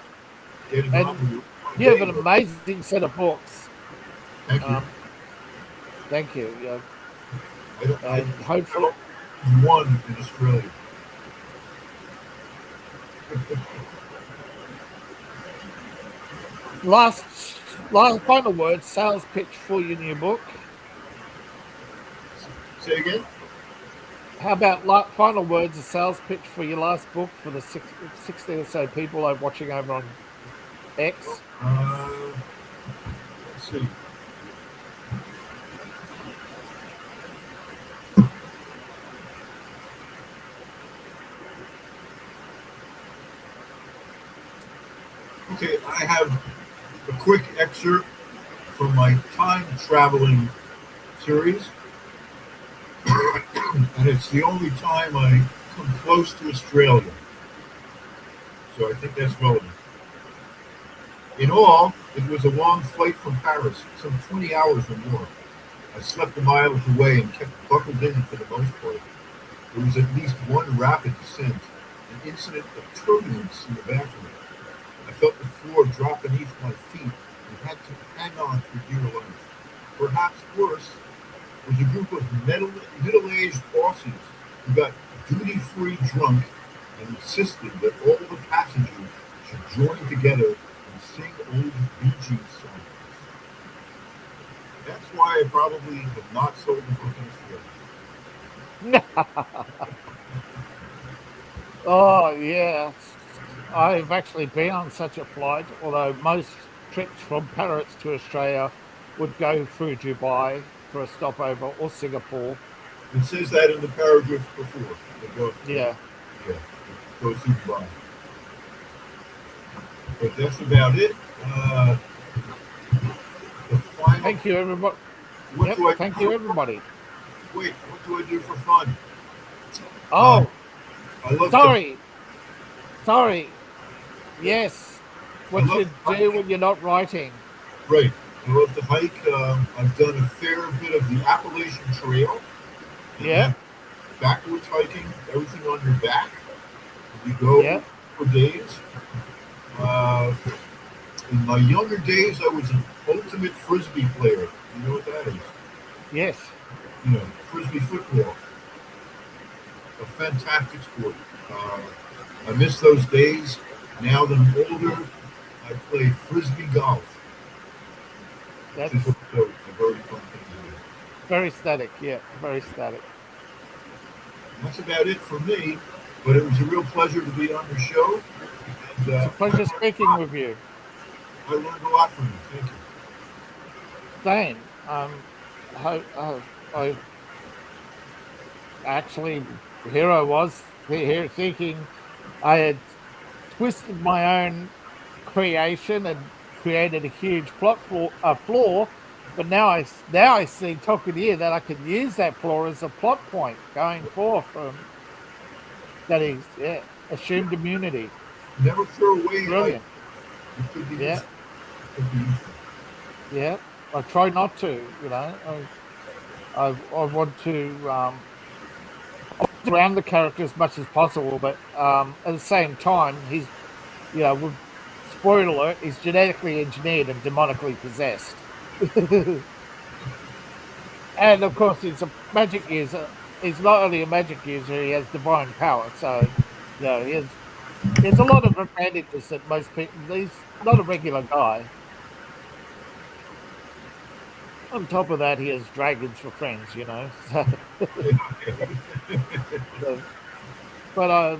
Getting And on with you have an amazing set of books. Thank you. Thank you. Yeah. And hopefully one in Australia. last final word, sales pitch for your new book. Say again? How about final words, a sales pitch for your last book for the 60 or so people I'm watching over on X? Let's see. Okay, I have a quick excerpt from my time traveling series. And it's the only time I come close to Australia. So I think that's relevant. In all, it was a long flight from Paris, some 20 hours or more. I slept a mile away and kept buckled in for the most part. There was at least one rapid descent, an incident of turbulence in the bathroom. I felt the floor drop beneath my feet and had to hang on for dear life. Perhaps worse was a group of middle-aged Aussies who got duty-free drunk and insisted that all the passengers should join together and sing old Bee Gees songs. That's why I probably have not sold the book in Australia. Oh, yeah. I've actually been on such a flight, although most trips from Paris to Australia would go through Dubai for a stopover or Singapore. It says that in the paragraph before. Yeah. Go through Dubai. But that's about it. Thank you, everybody. Thank you, everybody. Wait, what do I do for fun? Oh, I love sorry. Yes, what you do when you're not writing. Right. I love to hike. I've done a fair bit of the Appalachian Trail. Yeah. Backwards hiking, everything on your back. You go for days. In my younger days, I was an ultimate frisbee player. You know what that is? Yes. Frisbee football. A fantastic sport. I miss those days. Now that I'm older, I play frisbee golf. That's a very fun thing to do. Very static, yeah. Very static. That's about it for me. But it was a real pleasure to be on your show. It's a pleasure speaking with you. I learned a lot from you. Thank you. same. I actually, here I was here thinking I had twisted my own creation and created a huge flaw. But now I see talking here that I can use that flaw as a plot point going forth from that is assumed immunity. Never throw away an idea. Brilliant. It could be Yeah, useful. It could be useful. yeah. I try not to, I want to around the character as much as possible, but at the same time, with spoiler alert, he's genetically engineered and demonically possessed. And of course, he's a magic user. He's not only a magic user; he has divine power. So, he has a lot of advantages that most people. He's not a regular guy. On top of that, he has dragons for friends. So, but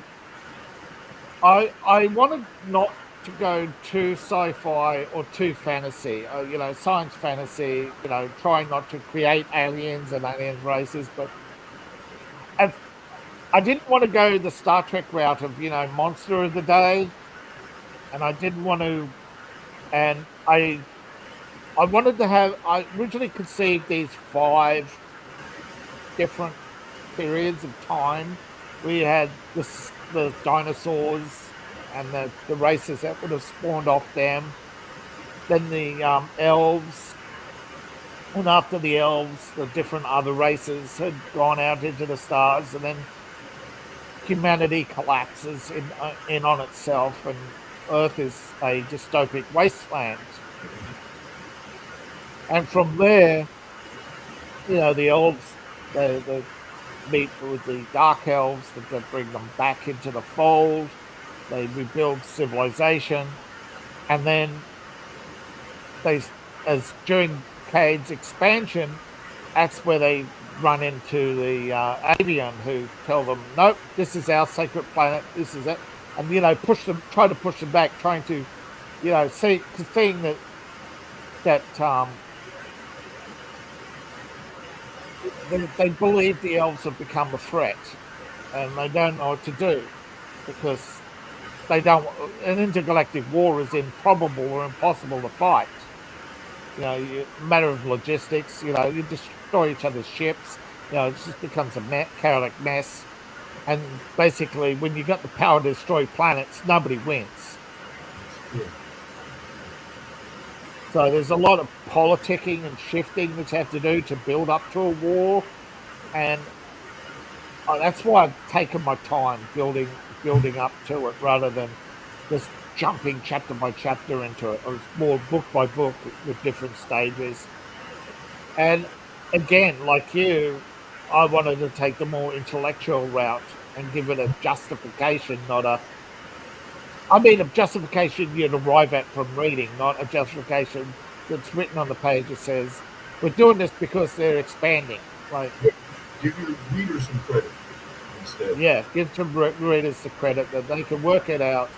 I wanted not to go too sci-fi or too fantasy. Science fantasy. Trying not to create aliens and alien races, but and I didn't want to go the Star Trek route of monster of the day, and I didn't want to, and I wanted to have. I originally conceived these five different periods of time. We had the dinosaurs and the races that would have spawned off them. Then the elves, and after the elves, the different other races had gone out into the stars, and then humanity collapses in on itself, and Earth is a dystopic wasteland. And from there, the elves they meet with the dark elves that bring them back into the fold. They rebuild civilization, and then they, as during Cade's expansion, that's where they run into the avian who tell them, "Nope, this is our sacred planet. This is it," and try to push them back, trying to, seeing that they believe the elves have become a threat, and they don't know what to do because they don't. An intergalactic war is improbable or impossible to fight. Matter of logistics. You destroy each other's ships. It just becomes a chaotic mess. And basically, when you got the power to destroy planets, nobody wins. Yeah. So there's a lot of politicking and shifting that you have to do to build up to a war, and that's why I've taken my time building up to it rather than just jumping chapter by chapter into it. It was more book by book with different stages. And again, like you, I wanted to take the more intellectual route and give it a justification, not a. I mean, a justification you'd arrive at from reading, not a justification that's written on the page that says, we're doing this because they're expanding. Like, Give your readers some credit instead. yeah, give some readers the credit that they can work it out.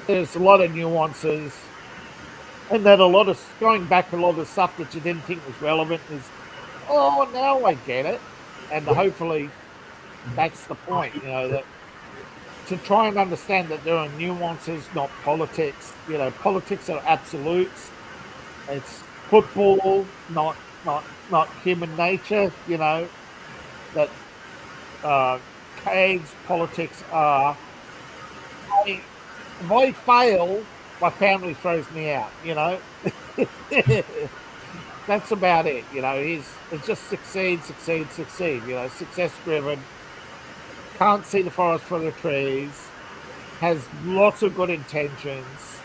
There's a lot of nuances, and then going back a lot of stuff that you didn't think was relevant is, oh, now I get it. And hopefully that's the point, that to try and understand that there are nuances, not politics. Politics are absolutes. It's football, not human nature. That Cade's politics are. If I fail, my family throws me out. That's about it. It's just succeed. Success driven. Can't see the forest for the trees. Has lots of good intentions,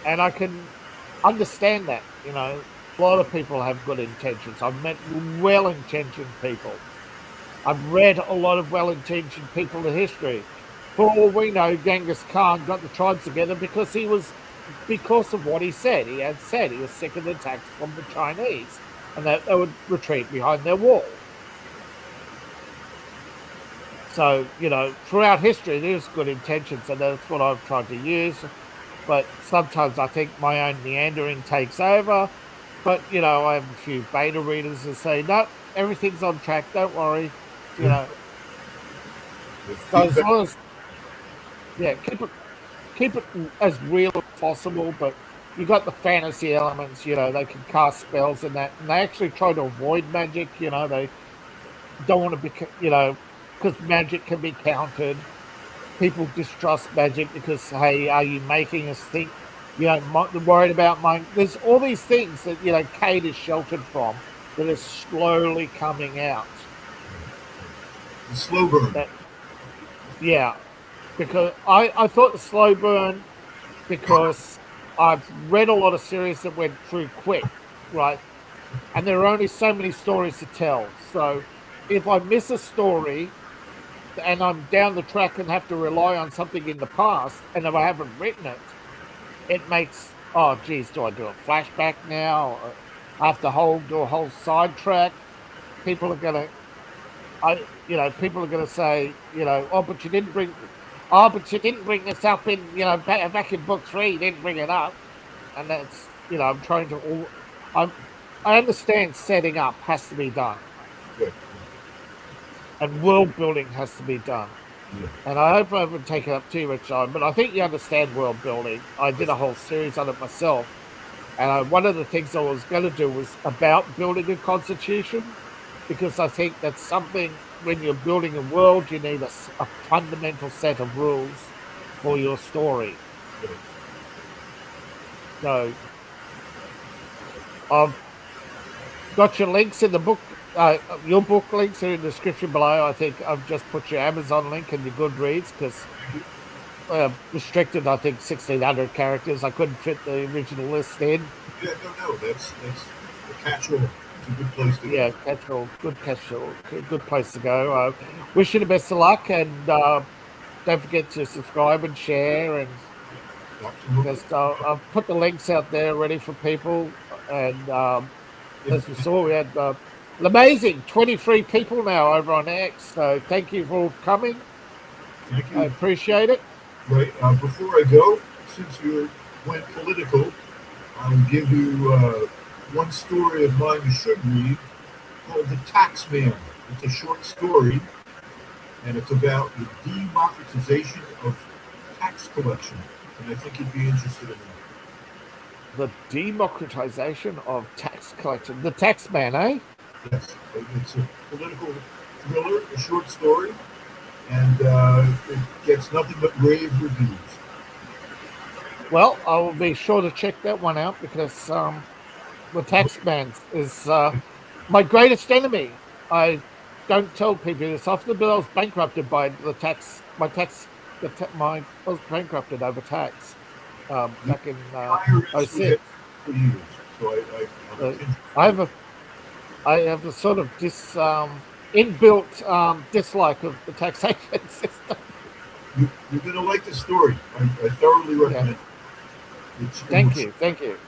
and I can understand that. A lot of people have good intentions. I've met well-intentioned people. I've read a lot of well-intentioned people in history. For all we know, Genghis Khan got the tribes together because of what he said. He had said he was sick of the attacks from the Chinese, and that they would retreat behind their wall. So, throughout history, there's good intentions, and that's what I've tried to use. But sometimes I think my own meandering takes over, But I have a few beta readers that say, no, everything's on track. Don't worry. You know, The so as feedback. long as keep it as real as possible. But you got the fantasy elements. They can cast spells and that, and they actually try to avoid magic. They don't want to be. Because magic can be countered. People distrust magic because, hey, are you making us think? Worried about mine. There's all these things that Cade is sheltered from that are slowly coming out. The slow burn. That Yeah, because I thought the slow burn because I've read a lot of series that went through quick, right? And there are only so many stories to tell. So if I miss a story and I'm down the track and have to rely on something in the past, and if I haven't written it, it makes, oh geez, do I do a flashback now? Or I have to do a whole sidetrack. People are gonna people are gonna say, oh, but you didn't bring this up in, back in book 3, you didn't bring it up. And that's, I'm trying to I understand setting up has to be done. Good. And world building has to be done. Yeah. And I hope I haven't taken up too much time, but I think you understand world building. I did a whole series on it myself. And one of the things I was going to do was about building a constitution, because I think that's something, when you're building a world, you need a fundamental set of rules for your story. Good. So I've got your links in the book. Your book links are in the description below. I think I've just put your Amazon link and your Goodreads because restricted, I think, 1,600 characters. I couldn't fit the original list in. Yeah, no, that's the catch-all. It's a good place to go. Yeah, catch-all, good place to go. Wish you the best of luck, and don't forget to subscribe and share. And Absolutely. just, I've put the links out there ready for people. And as we saw, we had an amazing 23 people now over on X. So thank you for coming. Thank you. I appreciate it. Right. Before I go, since you went political, I'll give you one story of mine you should read called The Tax Man. It's a short story, and it's about the democratization of tax collection. And I think you'd be interested in that. The democratization of tax collection. The Tax Man, eh? Yes, it's a political thriller, a short story, and it gets nothing but rave reviews. Well, I will be sure to check that one out because the Tax Man is my greatest enemy. I don't tell people this often, but I was bankrupted by the tax. I was bankrupted over tax back in IRS would 06. for years, so I have a sort of inbuilt dislike of the taxation system. you're going to like the story. I thoroughly recommend it. Thank you. It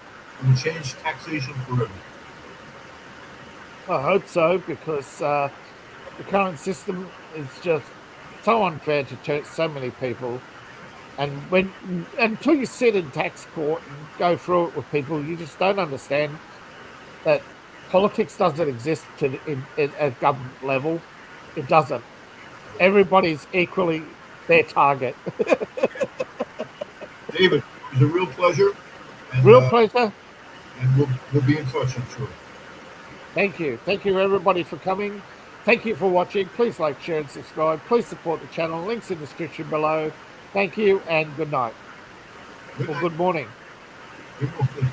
will change taxation forever. I hope so, because the current system is just so unfair to so many people. And until you sit in tax court and go through it with people, you just don't understand that politics doesn't exist at government level. It doesn't. Everybody's equally their target. David, it was a real pleasure. And, Real pleasure. And we'll be in touch, I'm sure. Thank you. Thank you, everybody, for coming. Thank you for watching. Please like, share, and subscribe. Please support the channel. Links in the description below. Thank you, and good night. Good night. Or good morning. Good morning.